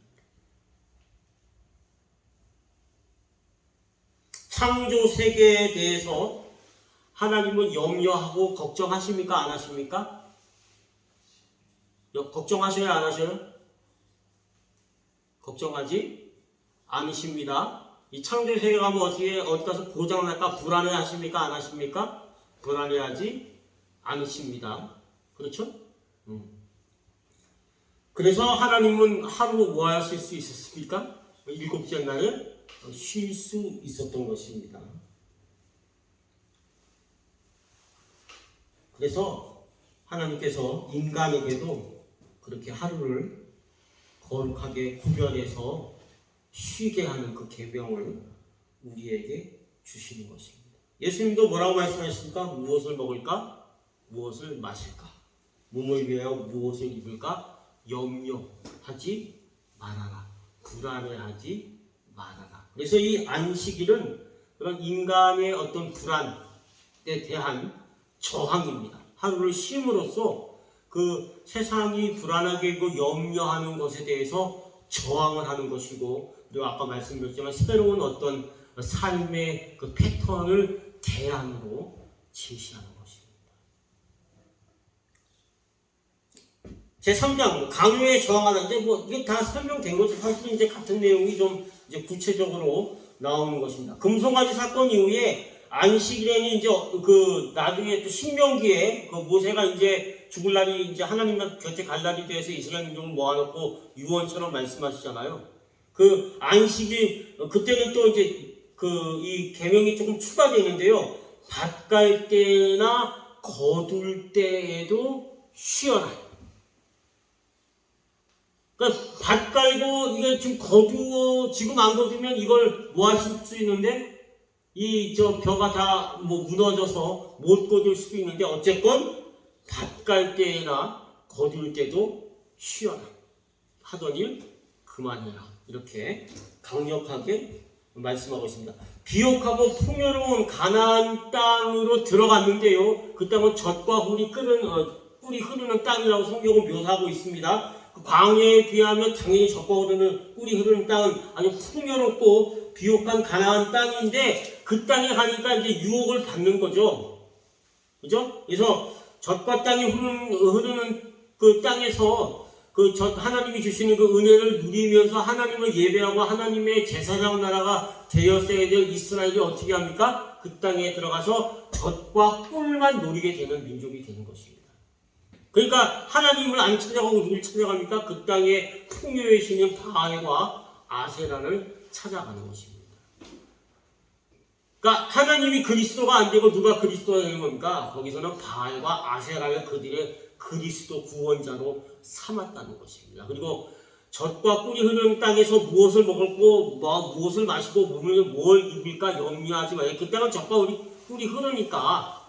S1: 창조 세계에 대해서 하나님은 염려하고 걱정하십니까? 안 하십니까? 걱정하셔요? 안 하셔요? 걱정하지 않으십니다. 이 창조 세계가 뭐 어디 가서 고장날까 불안해 하십니까? 안 하십니까? 불안해하지 않으십니다. 그렇죠? 그래서 하나님은 하루 뭐 하실 수 있었습니까? 일곱째 날에 쉴 수 있었던 것입니다. 그래서 하나님께서 인간에게도 그렇게 하루를 거룩하게 구별해서 쉬게 하는 그 계명을 우리에게 주시는 것입니다. 예수님도 뭐라고 말씀하십니까? 무엇을 먹을까? 무엇을 마실까? 몸을 위하여 무엇을 입을까? 염려하지 말아라. 불안해하지 말아라. 그래서 이 안식일은 그런 인간의 어떤 불안에 대한 저항입니다. 하루를 쉼으로써 그 세상이 불안하게 있고 염려하는 것에 대해서 저항을 하는 것이고, 그리고 아까 말씀드렸지만 새로운 어떤 삶의 그 패턴을 대안으로 제시하는 것입니다. 제3장 강요에 저항하는, 이제 뭐 이게 다 설명된 거죠. 사실 이제 같은 내용이 좀 이제 구체적으로 나오는 것입니다. 금송아지 사건 이후에 안식일에는 이제 그 나중에 또 신명기에 그 모세가 이제 죽을 날이 이제 하나님과 곁에 갈 날이 되어서 이스라엘 민족을 모아놓고 유언처럼 말씀하시잖아요. 그 안식일 그때는 또 이제 그 이 계명이 조금 추가되는데요. 밭 갈 때나 거둘 때에도 쉬어라. 그러니까 밭 갈고 이게 지금 거두어 지금 안 거두면 이걸 뭐 하실 수 있는데 이 저 벼가 다 뭐 무너져서 못 거둘 수도 있는데 어쨌건 밭 갈 때나 거둘 때도 쉬어라. 하던 일 그만해라. 이렇게 강력하게 말씀하고 있습니다. 비옥하고 풍요로운 가나안 땅으로 들어갔는데요. 그 땅은 젖과 꿀이 흐르는 땅이라고 성경은 묘사하고 있습니다. 그 광야에 비하면 당연히 젖과 꿀이 흐르는 땅은 아주 풍요롭고 비옥한 가나안 땅인데 그 땅에 가니까 이제 유혹을 받는 거죠. 그죠? 그래서 젖과 땅이 흐르는 그 땅에서 그 하나님이 주시는 그 은혜를 누리면서 하나님을 예배하고 하나님의 제사장 나라가 되었어야 될 이스라엘이 어떻게 합니까? 그 땅에 들어가서 젖과 꿀만 노리게 되는 민족이 되는 것입니다. 그러니까 하나님을 안 찾아가고 누굴 찾아갑니까? 그 땅에 풍요의 신인 바알과 아세라를 찾아가는 것입니다. 그러니까 하나님이 그리스도가 안 되고 누가 그리스도가 되는 겁니까? 거기서는 바알과 아세라를 그들의 그리스도 구원자로 삼았다는 것입니다. 그리고 젖과 꿀이 흐르는 땅에서 무엇을 먹을고 무엇을 마시고 몸을 뭘 입을까 염려하지 말아요. 그 땅은 젖과 꿀이 흐르니까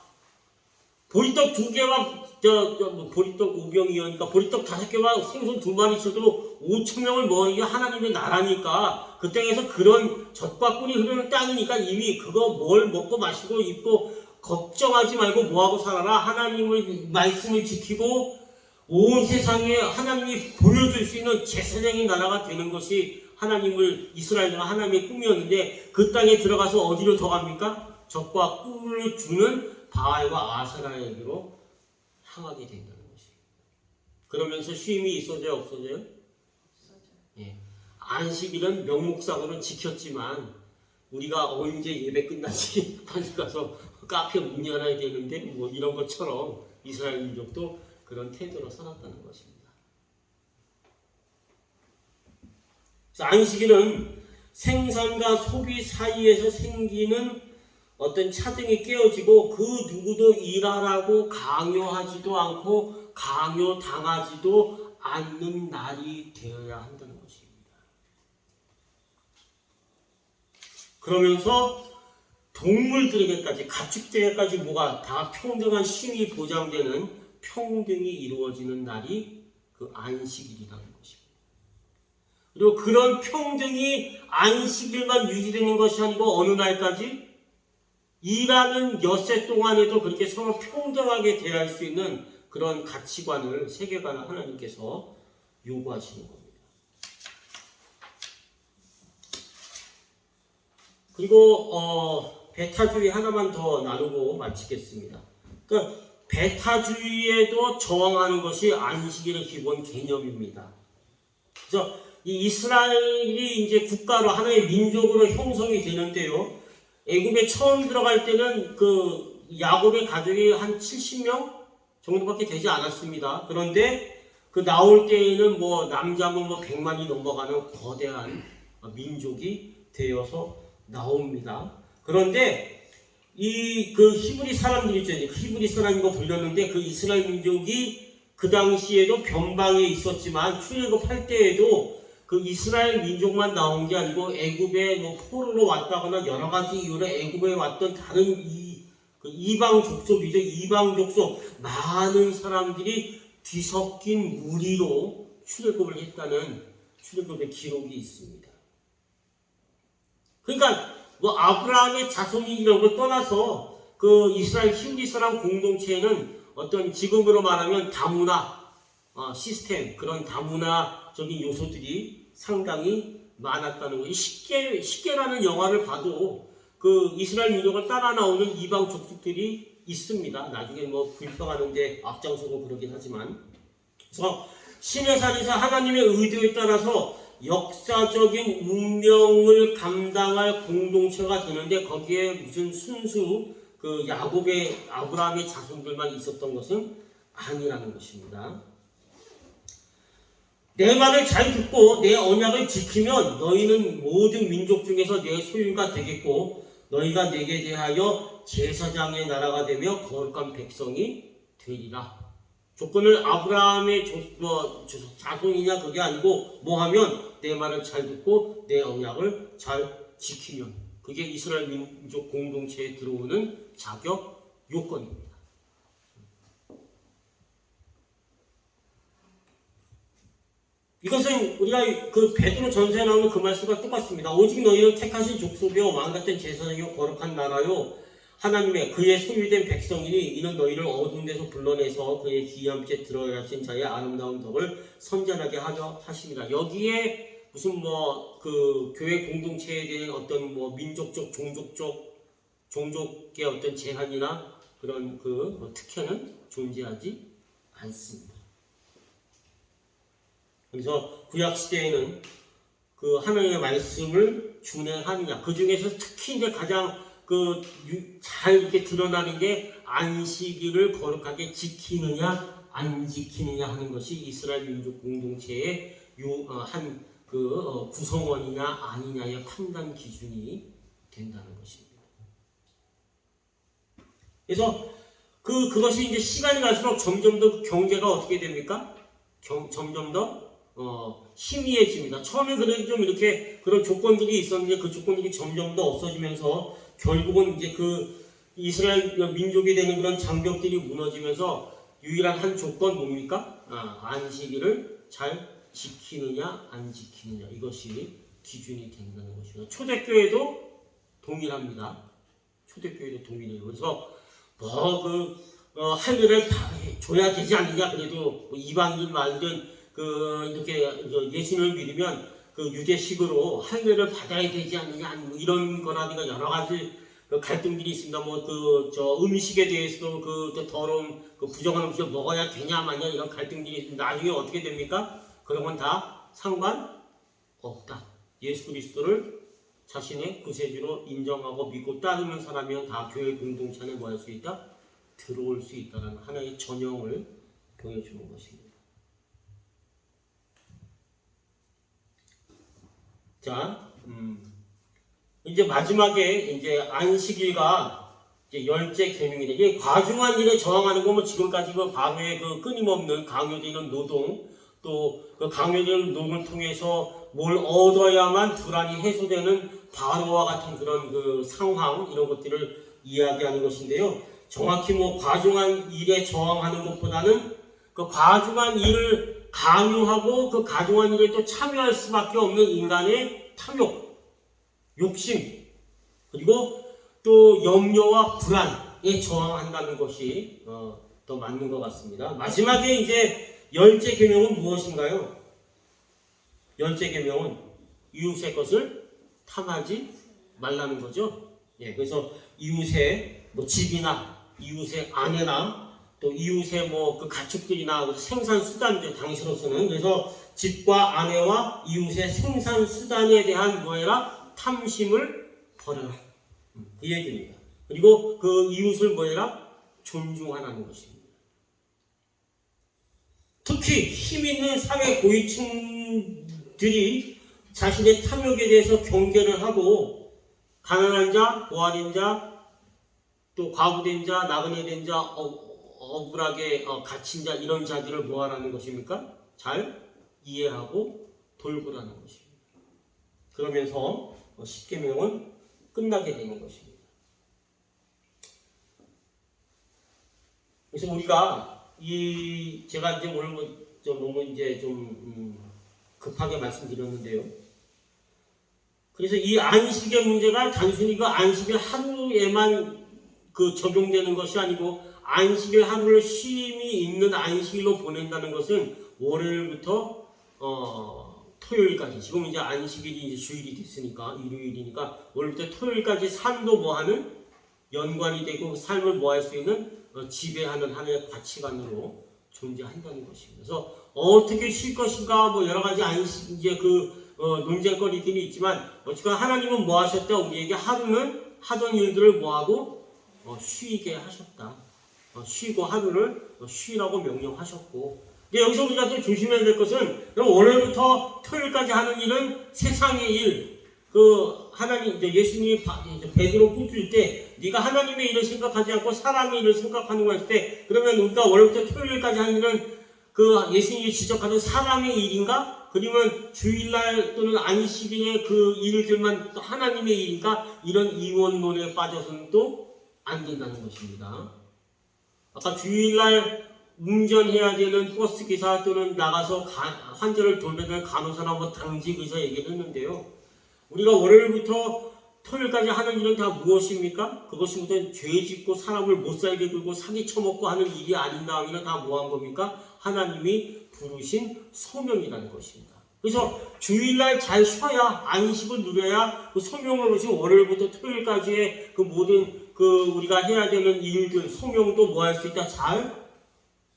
S1: 보리떡 2개와 보리떡 5병이니까 보리떡 5개와 생선 2마리 있어도 5,000명을 먹는 게 하나님의 나라니까 그 땅에서 그런 젖과 꿀이 흐르는 땅이니까 이미 그거 뭘 먹고 마시고 입고 걱정하지 말고 뭐하고 살아라. 하나님의 말씀을 지키고 온 세상에 하나님이 보여줄 수 있는 제사장의 나라가 되는 것이 이스라엘과 하나님의 꿈이었는데 그 땅에 들어가서 어디로 더 갑니까? 젖과 꿀을 주는 바알과 아세라에게로 향하게 된다는 것입니다. 그러면서 쉼이 있어져요? 없어져요? 예. 안식일은 명목상으로는 지켰지만 우리가 언제 예배 끝나지 빨리 가서 카페 문 열어야 되는데 뭐 이런 것처럼 이스라엘 민족도 그런 태도로 살았다는 것입니다. 안식일은 생산과 소비 사이에서 생기는 어떤 차등이 깨어지고 그 누구도 일하라고 강요하지도 않고 강요당하지도 않는 날이 되어야 한다는 것입니다. 그러면서 동물들에게까지 가축들에게까지 뭐가 다 평등한 쉼이 보장되는 평등이 이루어지는 날이 그 안식일이라는 것입니다. 그리고 그런 평등이 안식일만 유지되는 것이 아니고 어느 날까지 일하는 엿새 동안에도 그렇게 서로 평등하게 대할 수 있는 그런 가치관을 세계관을 하나님께서 요구하시는 겁니다. 그리고 배타주의 하나만 더 나누고 마치겠습니다. 그러니까 배타주의에도 저항하는 것이 안식일의 기본 개념입니다. 그래서 이 이스라엘이 이제 국가로 하나의 민족으로 형성이 되는데요. 애굽에 처음 들어갈 때는 그 야곱의 가족이 한 70명 정도밖에 되지 않았습니다. 그런데 그 나올 때에는 뭐 남자면 뭐 100만이 넘어가는 거대한 민족이 되어서 나옵니다. 그런데 이 그 히브리 사람들이 있죠. 히브리 사람이고 불렸는데 그 이스라엘 민족이 그 당시에도 변방에 있었지만 출애굽할 때에도 그 이스라엘 민족만 나온 게 아니고 애굽에 뭐 포로로 왔다거나 여러 가지 이유로 애굽에 왔던 다른 그 이방 족속이죠. 이방 족속 많은 사람들이 뒤섞인 무리로 출애굽을 했다는 출애굽의 기록이 있습니다. 그러니까 뭐 아브라함의 자손이 이런 걸 떠나서 그 이스라엘 히브리 사람 공동체에는 어떤 지금으로 말하면 다문화 시스템, 그런 다문화적인 요소들이 상당히 많았다는 거예요. 십계라는 영화를 봐도 그 이스라엘 민족을 따라 나오는 이방 족속들이 있습니다. 나중에 뭐 불평하는데 앞장서고 그러긴 하지만. 그래서 시내산에서 하나님의 의도에 따라서 역사적인 운명을 감당할 공동체가 되는데 거기에 무슨 순수 그 야곱의 아브라함의 자손들만 있었던 것은 아니라는 것입니다. 내 말을 잘 듣고 내 언약을 지키면 너희는 모든 민족 중에서 내 소유가 되겠고 너희가 내게 대하여 제사장의 나라가 되며 거룩한 백성이 되리라. 조건을 아브라함의 자손이냐 그게 아니고 뭐하면 내 말을 잘 듣고 내 언약을 잘 지키면 그게 이스라엘 민족 공동체에 들어오는 자격 요건입니다. 이것은 우리가 그 베드로 전서에 나오는 그 말씀과 똑같습니다. 오직 너희는 택하신 족속이요 왕같은 제사장이요 거룩한 나라요 하나님의 그의 소유된 백성이니 이는 너희를 어두운 데서 불러내서 그의 기이함께 들어가신 자의 아름다운 덕을 선전하게 하려 하십니다. 여기에 무슨 뭐 그 교회 공동체에 대한 어떤 뭐 민족적 종족의 어떤 제한이나 그런 그 특혜는 존재하지 않습니다. 그래서 구약 시대에는 그 하나님의 말씀을 준행하느냐 그 중에서 특히 이제 가장 잘 이렇게 드러나는 게 안식일을 거룩하게 지키느냐 안 지키느냐 하는 것이 이스라엘 민족 공동체의 구성원이냐 아니냐의 판단 기준이 된다는 것입니다. 그래서 그것이 이제 시간이 갈수록 점점 더 경계가 어떻게 됩니까? 점점 더 희미해집니다. 처음에 그래도 좀 이렇게 그런 조건들이 있었는데 그 조건들이 점점 더 없어지면서 결국은 이제 그 이스라엘 민족이 되는 그런 장벽들이 무너지면서 유일한 한 조건 뭡니까? 안식일을 잘 지키느냐 안 지키느냐 이것이 기준이 된다는 것입니다. 초대교회도 동일합니다. 초대교회도 동일해요. 그래서 할 일을 다 줘야 되지 않느냐 그래도 이방인 말든 이렇게 예수님을 믿으면 그 유대식으로 할례를 받아야 되지 않느냐 뭐 이런 거라든가 여러 가지 갈등들이 있습니다. 음식에 대해서도 또 더러운 부정한 음식을 먹어야 되냐 마냐 이런 갈등들이 있습니다. 나중에 어떻게 됩니까? 그런 건 다 상관없다. 예수 그리스도를 자신의 구세주로 인정하고 믿고 따르는 사람이면 다 교회 공동체 안에 뭐 할 수 있다? 들어올 수 있다는 하나의 전형을 보여주는 것입니다. 자, 이제 마지막에 이제 안식일과 이제 열째 계명이다. 이게 과중한 일에 저항하는 거면 지금까지 그 과거의 끊임없는 강요되는 노동, 또 그 강요되는 노동을 통해서 뭘 얻어야만 불안이 해소되는 바로와 같은 그런 상황 이런 것들을 이야기하는 것인데요. 정확히 과중한 일에 저항하는 것보다는 그 과중한 일을 강요하고 그 과중한 일에 또 참여할 수밖에 없는 인간의 탐욕, 욕심, 그리고 또 염려와 불안에 저항한다는 것이 더 맞는 것 같습니다. 마지막에 이제 열째 계명은 무엇인가요? 열째 계명은 이웃의 것을 탐하지 말라는 거죠. 예, 그래서 이웃의 집이나 이웃의 아내나 또 이웃의 그 가축들이나 생산 수단들 당시로서는 그래서 집과 아내와 이웃의 생산 수단에 대한 뭐해라? 탐심을 버려라. 그 얘기입니다. 그리고 그 이웃을 뭐해라? 존중하라는 것입니다. 특히 힘 있는 사회 고위층들이 자신의 탐욕에 대해서 경계를 하고 가난한 자, 고아된 자, 또 과부된 자, 나그네 된 자, 억울하게 갇힌 자 이런 자들을 뭐하라는 것입니까? 잘 이해하고 돌보라는 것입니다. 그러면서 십계명은 끝나게 되는 것입니다. 그래서 우리가 제가 이제 오늘 너무 이제 좀 급하게 말씀드렸는데요. 그래서 이 안식의 문제가 단순히 그 안식일 하루에만 적용되는 것이 아니고 안식일 하루를 쉼이 있는 안식일로 보낸다는 것은 월요일부터 토요일까지, 지금 이제 안식일이 이제 주일이 됐으니까 일요일이니까 월요일부터 토요일까지 삶도 뭐하는 연관이 되고 삶을 뭐할 수 있는 지배하는 하나의 가치관으로 존재한다는 것입니다. 그래서 어떻게 쉴 것인가 뭐 여러 가지 안식 이제 논쟁거리들이 있지만 어쨌든 하나님은 뭐 하셨다? 우리에게 하루는 하던 일들을 뭐 하고 쉬게 하셨다. 쉬고 하루를 쉬라고 명령하셨고. 근데 여기서 우리가 또 조심해야 될 것은 월요일부터 토요일까지 하는 일은 세상의 일. 하나님 이제 예수님이 베드로 꾸질 때 네가 하나님의 일을 생각하지 않고 사람의 일을 생각하는 거 할 때 그러면 우리가 월요일부터 토요일까지 하는 일은 예수님이 지적하는 사람의 일인가? 그러면 주일날 또는 안식일의 일들만 또 하나님의 일인가? 이런 이원론에 빠져서는 또 안 된다는 것입니다. 아까 주일날 운전해야 되는 버스기사 또는 나가서 환자를 돌보는 간호사나 당직 의사 얘기를 했는데요. 우리가 월요일부터 토요일까지 하는 일은 다 무엇입니까? 그것이 무슨 죄 짓고 사람을 못 살게 굴고 사기 쳐먹고 하는 일이 아닌 다음에는 다 뭐 한 겁니까? 하나님이 부르신 소명이라는 것입니다. 그래서 주일날 잘 쉬어야 안식을 누려야 소명을 오신 월요일부터 토요일까지의 모든 우리가 해야 되는 일들 소명도 뭐 할 수 있다? 잘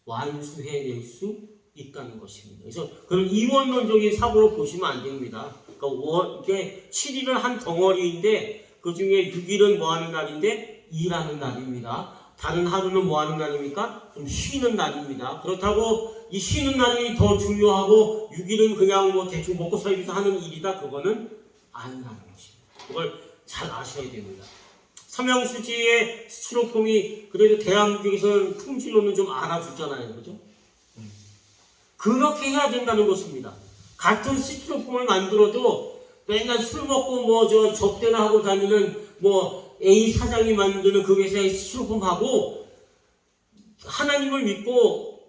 S1: 완수해낼 수 있다는 것입니다. 그래서 그런 이원론적인 사고로 보시면 안 됩니다. 그러니까 이게 7일은 한 덩어리인데 그 중에 6일은 뭐 하는 날인데 일하는 날입니다. 다른 하루는 뭐 하는 날입니까? 좀 쉬는 날입니다. 그렇다고 이 쉬는 날이 더 중요하고 6일은 그냥 대충 먹고 살기 위해서 하는 일이다. 그거는 아니라는 것입니다. 그걸 잘 아셔야 됩니다. 삼형수지의 스티로폼이 그래도 대한민국에서는 품질로는 좀 알아주잖아요. 그죠? 그렇게 해야 된다는 것입니다. 같은 스티로폼을 만들어도 맨날 술 먹고 접대나 하고 다니는 A 사장이 만드는 그 회사의 스티로폼하고 하나님을 믿고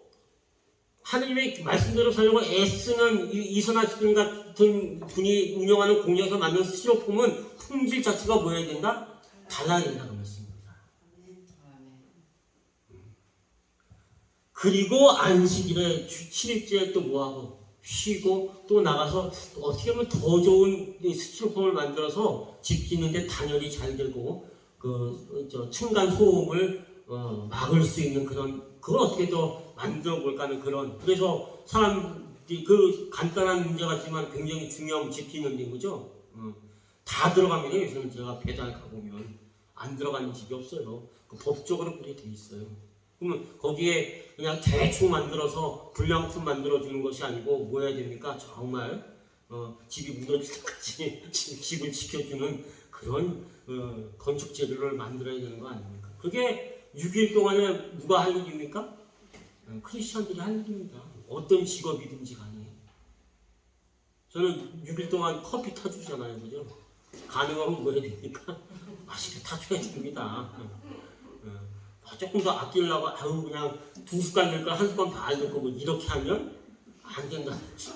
S1: 하나님의 말씀대로 살려고 애쓰는 이선아 씨 같은 분이 운영하는 공장에서 만든 스티로폼은 품질 자체가 뭐여야 된다? 달라야 된다는 말씀입니다. 그리고 안식일에 7일째 또 뭐하고 쉬고 또 나가서 어떻게 하면 더 좋은 스티로폼을 만들어서 집 짓는데 단열이 잘 되고 층간 소음을 막을 수 있는 그걸 어떻게 더 만들어 볼까 하는 그래서 사람들이 간단한 문제 같지만 굉장히 중요한 지키는 거죠. 다 들어갑니다. 요새는 제가 배달 가보면 안 들어가는 집이 없어요. 법적으로 그렇게 돼 있어요. 그러면 거기에 그냥 대충 만들어서 불량품 만들어주는 것이 아니고 뭐 해야 됩니까? 정말 집이 무너질 때까지 집을 지켜주는 그런 건축 재료를 만들어야 되는 거 아닙니까? 그게 6일 동안에 누가 할 일입니까? 크리스천들이 할 일입니다. 어떤 직업이든지 간에. 저는 6일 동안 커피 타주잖아요. 그죠? 가능하면 뭐 해야 됩니까? 맛있게 타줘야 됩니다. 조금 더 아끼려고 그냥 2숟갈 넣을 거 1숟갈 반 넣고 이렇게 하면 안 된다는 거죠.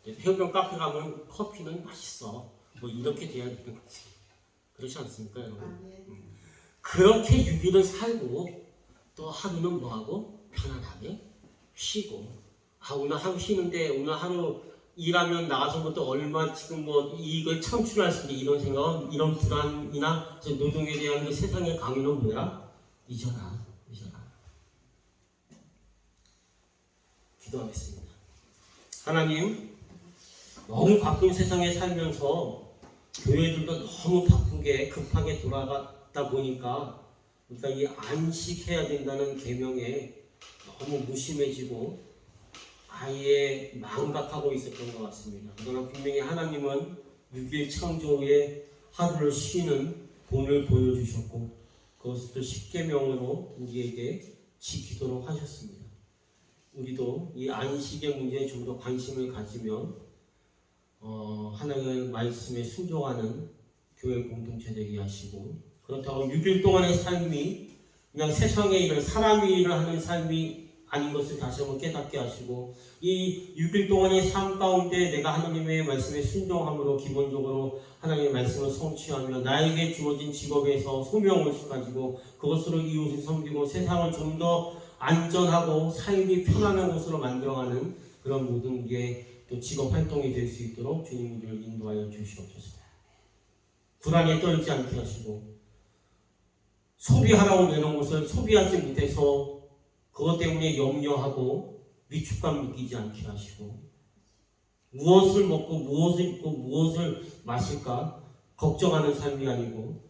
S1: 해운병 카페 가면 커피는 맛있어. 이렇게 돼야 되는 거지. 그렇지 않습니까, 여러분? 그렇게 6일을 살고 또 하루는 뭐하고 편안하게 쉬고 오늘 하루 쉬는데 오늘 하루 일하면 나가서부터 얼마 지금 이익을 창출할 수 있는 이런 생각, 이런 불안이나 노동에 대한 세상의 강요는 뭐야? 잊어라. 기도하겠습니다. 하나님, 너무 바쁜 세상에 살면서 교회들도 너무 바쁘게 급하게 돌아가다 보니까 우리가 이 안식해야 된다는 계명에 너무 무심해지고 아예 망각하고 있었던 것 같습니다. 그러나 분명히 하나님은 6일 창조 후에 하루를 쉬는 본을 보여주셨고 그것을 또 십계명으로 우리에게 지키도록 하셨습니다. 우리도 이 안식의 문제에 좀 더 관심을 가지면 하나님의 말씀에 순종하는 교회 공동체 되게 하시고, 그렇다고 6일 동안의 삶이 그냥 세상의 일을, 사람의 일을 하는 삶이 아닌 것을 다시 한번 깨닫게 하시고, 이 6일 동안의 삶 가운데 내가 하나님의 말씀에 순종함으로 기본적으로 하나님의 말씀을 성취하며 나에게 주어진 직업에서 소명을 가지고 그것으로 이웃을 섬기고 세상을 좀 더 안전하고 삶이 편안한 곳으로 만들어가는 그런 모든 게 또 직업 활동이 될 수 있도록 주님 우리를 인도하여 주시옵소서. 불안에 떨지 않게 하시고, 소비하라고 내놓은 것을 소비하지 못해서 그것 때문에 염려하고 위축감 느끼지 않게 하시고, 무엇을 먹고 무엇을 입고 무엇을 마실까 걱정하는 삶이 아니고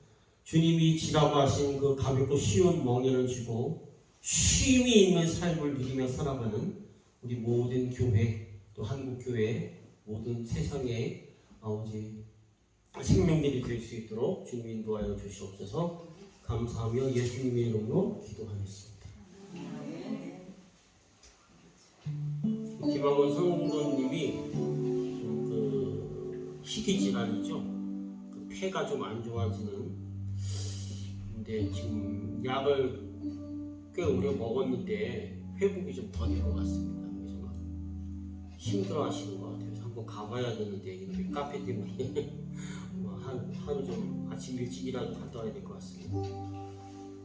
S1: 주님이 지라고 하신 그 가볍고 쉬운 멍에를 쥐고 쉼이 있는 삶을 누리며 살아가는 우리 모든 교회, 또 한국교회, 모든 세상의 아버지 생명들이 될 수 있도록 주님 인도하여 주시옵소서. 감사하며 예수님의 이름으로 기도하겠습니다. 김학원 성도님이 그 희귀 질환이죠. 그 폐가 좀 안 좋아지는. 근데 지금 약을 꽤 오래 먹었는데 회복이 좀 더딜 것 같습니다. 그래서 막 힘들어하시는 것 같아요. 그래서 한번 가봐야 되는데 이렇게 카페 때문에 하루 좀 아침 일찍이라도 갔다 와야 될 것 같습니다.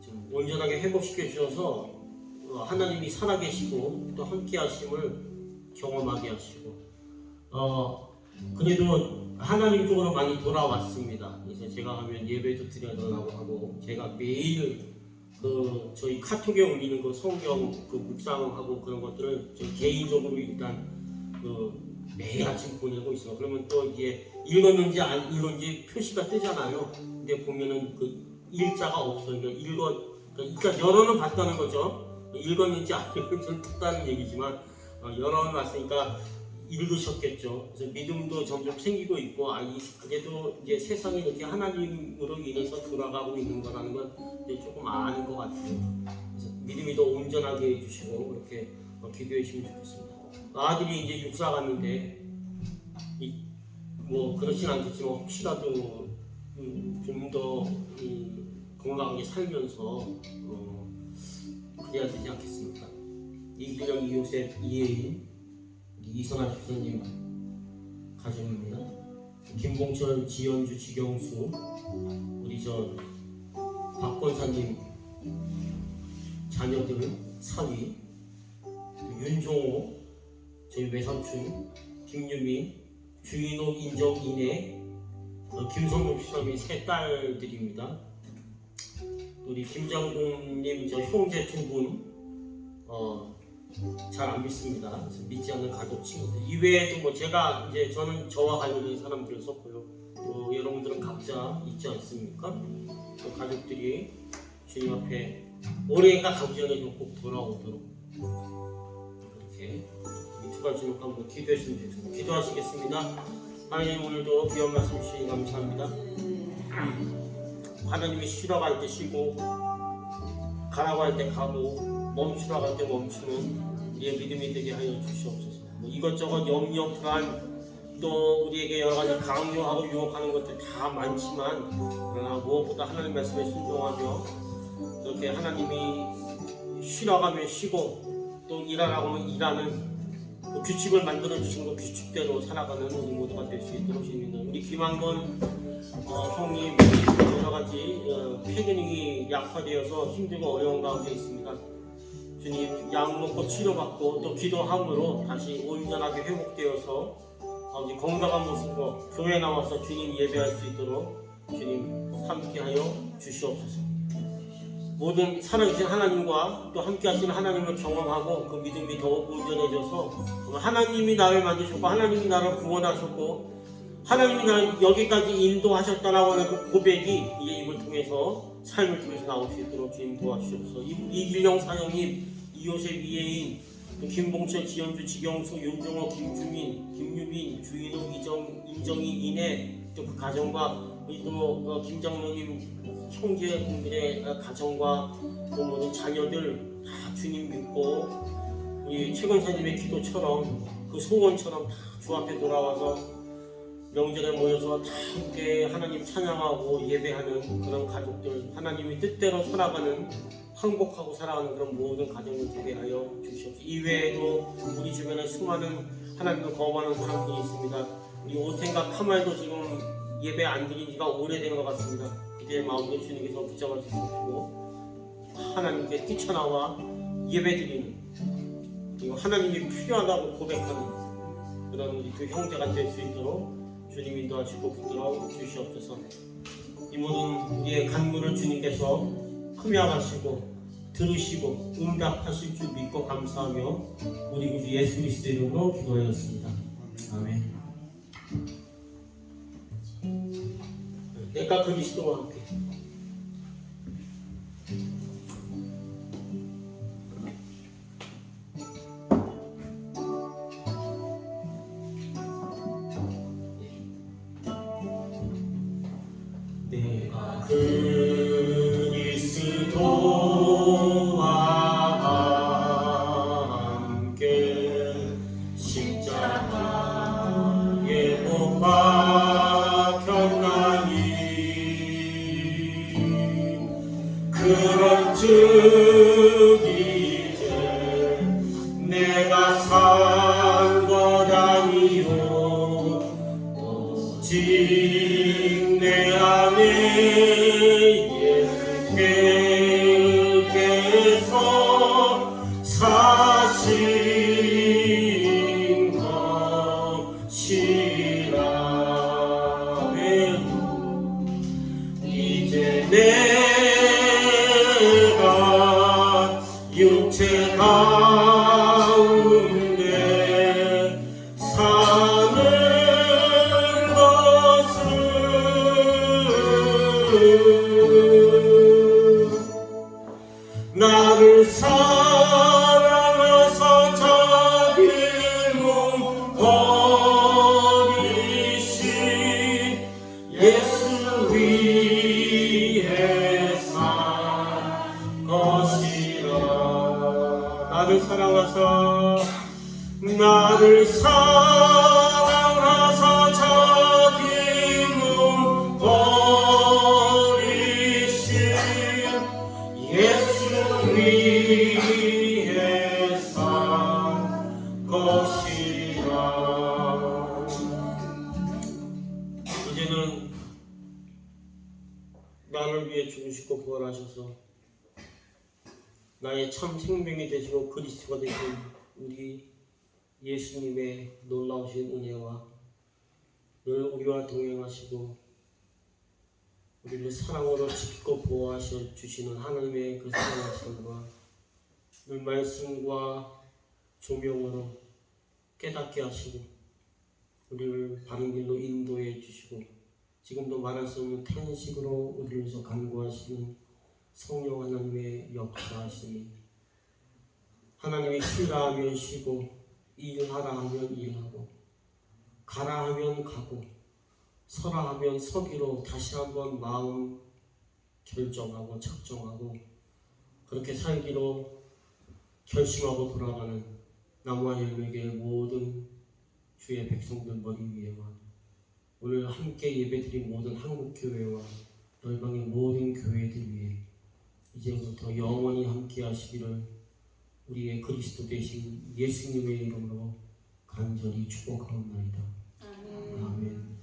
S1: 좀 온전하게 회복시켜 주셔서 하나님이 살아계시고 또 함께 하심을 경험하게 하시고, 그래도 하나님 쪽으로 많이 돌아왔습니다. 그래서 제가 하면 예배도 드려야 되고 하고, 제가 매일 그 저희 카톡에 올리는 그 성경 그 묵상하고 그런 것들을 저 개인적으로 일단 매일 아침 보내고 있어요. 그러면 또 이게 읽었는지 안 읽었는지 표시가 뜨잖아요. 근데 보면은 그 일자가 없어요. 그러니까 여론은 봤다는 거죠. 읽었는지 안 읽었는지 떴다는 얘기지만 여론을 봤으니까 읽으셨겠죠. 그래서 믿음도 점점 생기고 있고, 그래도 이제 세상이 이렇게 하나님으로 인해서 돌아가고 있는 거라는 건 이제 조금 아는 것 같아요. 그래서 믿음이 더 온전하게 해주시고 그렇게 기도해 주시면 좋겠습니다. 아들이 이제 육사 갔는데 뭐 그렇진 않겠지만 혹시라도 좀 더 건강하게 살면서 그래야 되지 않겠습니까? 이기령, 이요셉, 이혜인, 이선아 집사님 가정입니다. 김봉철, 지연주, 지경수, 우리 박 권사님 자녀들 사위, 윤종호, 저희 외삼촌, 김유민, 주인호, 인정, 이내, 김성록 집사님의 세 딸들입니다. 우리 김장동님 형제 두 분 잘 안 믿습니다. 그래서 믿지 않는 가족 친구들 이외에도 뭐 저는 저와 관련된 사람들을 썼고요. 또 여러분들은 각자 있지 않습니까? 또 가족들이 주님 앞에 올해가 가기 전에 좀 꼭 돌아오도록 이렇게 이 두 가지 놓고 한번 기도했으면 좋겠습니다. 기도하시겠습니다. 하나님, 오늘도 귀한 말씀 주시니 감사합니다. 하나님이 쉬라고 할 때 쉬고 가라고 할 때 가고 멈추라고 할 때 멈추는 우리의 믿음이 되게 하여 주시옵소서. 이것저것 염려, 불안, 또 우리에게 여러 가지 강요하고 유혹하는 것들 다 많지만, 그러나 무엇보다 하나님 말씀에 순종하며 이렇게 하나님이 쉬라고 하면 쉬고 또 일하라고 하면 일하는 그 규칙을 만들어 주신 그 규칙대로 살아가는 우리 모두가 될 수 있도록 주님입니다. 우리 김한건 형님 여러 가지 폐 기능이 약화되어서 힘들고 어려운 가운데 있습니다. 주님, 약 먹고 치료받고 또 기도함으로 다시 온전하게 회복되어서 아버지 건강한 모습으로 교회 나와서 주님 예배할 수 있도록 주님 함께하여 주시옵소서. 모든 살아계신 하나님과 또 함께하시는 하나님을 경험하고 그 믿음이 더욱 온전해져서 하나님이 나를 만드셨고 하나님이 나를 구원하셨고 하나님이 나를 여기까지 인도하셨다라고 하는 그 고백이 이 입을 통해서 삶을 통해서 나올 수 있도록 주님 도와주시옵소서. 이길령 사령님, 이요셉, 이혜인, 김봉철, 지연주, 지경수, 윤종호, 김주민, 김유민, 주인호, 인정이, 이내 또 그 가정과 우리 또 김장로님 형제분들의 가정과 또 모든 자녀들 다 주님 믿고 우리 최근사님의 기도처럼 그 소원처럼 다 주 앞에 돌아와서 명절에 모여서 다 함께 하나님 찬양하고 예배하는 그런 가족들, 하나님이 뜻대로 살아가는 행복하고 살아가는 그런 모든 가정을 되게 하여 주시옵소서. 이외에도 우리 주변에 수많은 하나님을 거부하는 사람들이 있습니다. 우리 오텐과 카말도 지금 예배 안 드린 지가 오래된 것 같습니다. 그들의 마음도 주님께서 붙잡아 주시고 하나님께 뛰쳐나와 예배 드리는, 그리고 하나님이 필요하다고 고백하는 그런 우리 두 형제가 될 수 있도록 주님 인도하시고 붙들어 주시옵소서. 이 모든 우리의 간구를 주님께서 흠양하시고 들으시고 응답하실 줄 믿고 감사하며 우리 구주 예수 그리스도의 이름으로 기도하였습니다. 아멘. 내가 그리스도와 함께. 내가 그리스도와 함께 십자가에 못 박혔나니 그런즉 이제 내가 산 것 아니요 오직 내 안에 예수께서 사신 것이라. 이제 내가 육체 가운데 사는 것은 나를 사랑하사 자기 몸 버리신 예수 위에 산 것이라. 나를 사랑하사 자기 몸 버리신 예수 위에 산 것이라. 이제는 나를 위해 죽으시고 부활하셔서 나의 참 생명이 되시고 그리스도가 되신 우리 예수님의 놀라우신 은혜와 늘 우리와 동행하시고 우리를 사랑으로 지키고 보호하셔 주시는 하나님의 그 사랑하심과 늘 말씀과 조명으로 깨닫게 하시고 우리를 바른 길로 인도해 주시고 지금도 말할 수 없는 탄식으로 우리를 위해서 간구하시는 성령 하나님의 역사하심이, 하나님이 쉬라 하면 쉬고 일하라 하면 일하고 가라 하면 가고 서라 하면 서기로 다시 한번 마음 결정하고 작정하고 그렇게 살기로 결심하고 돌아가는 나무와 열매의 모든 주의 백성들 머리 위에와 오늘 함께 예배드린 모든 한국교회와 열방의 모든 교회들 위에 이제부터 영원히 함께 하시기를 우리의 그리스도 되신 예수님의 이름으로 간절히 축복하옵나이다. 아멘.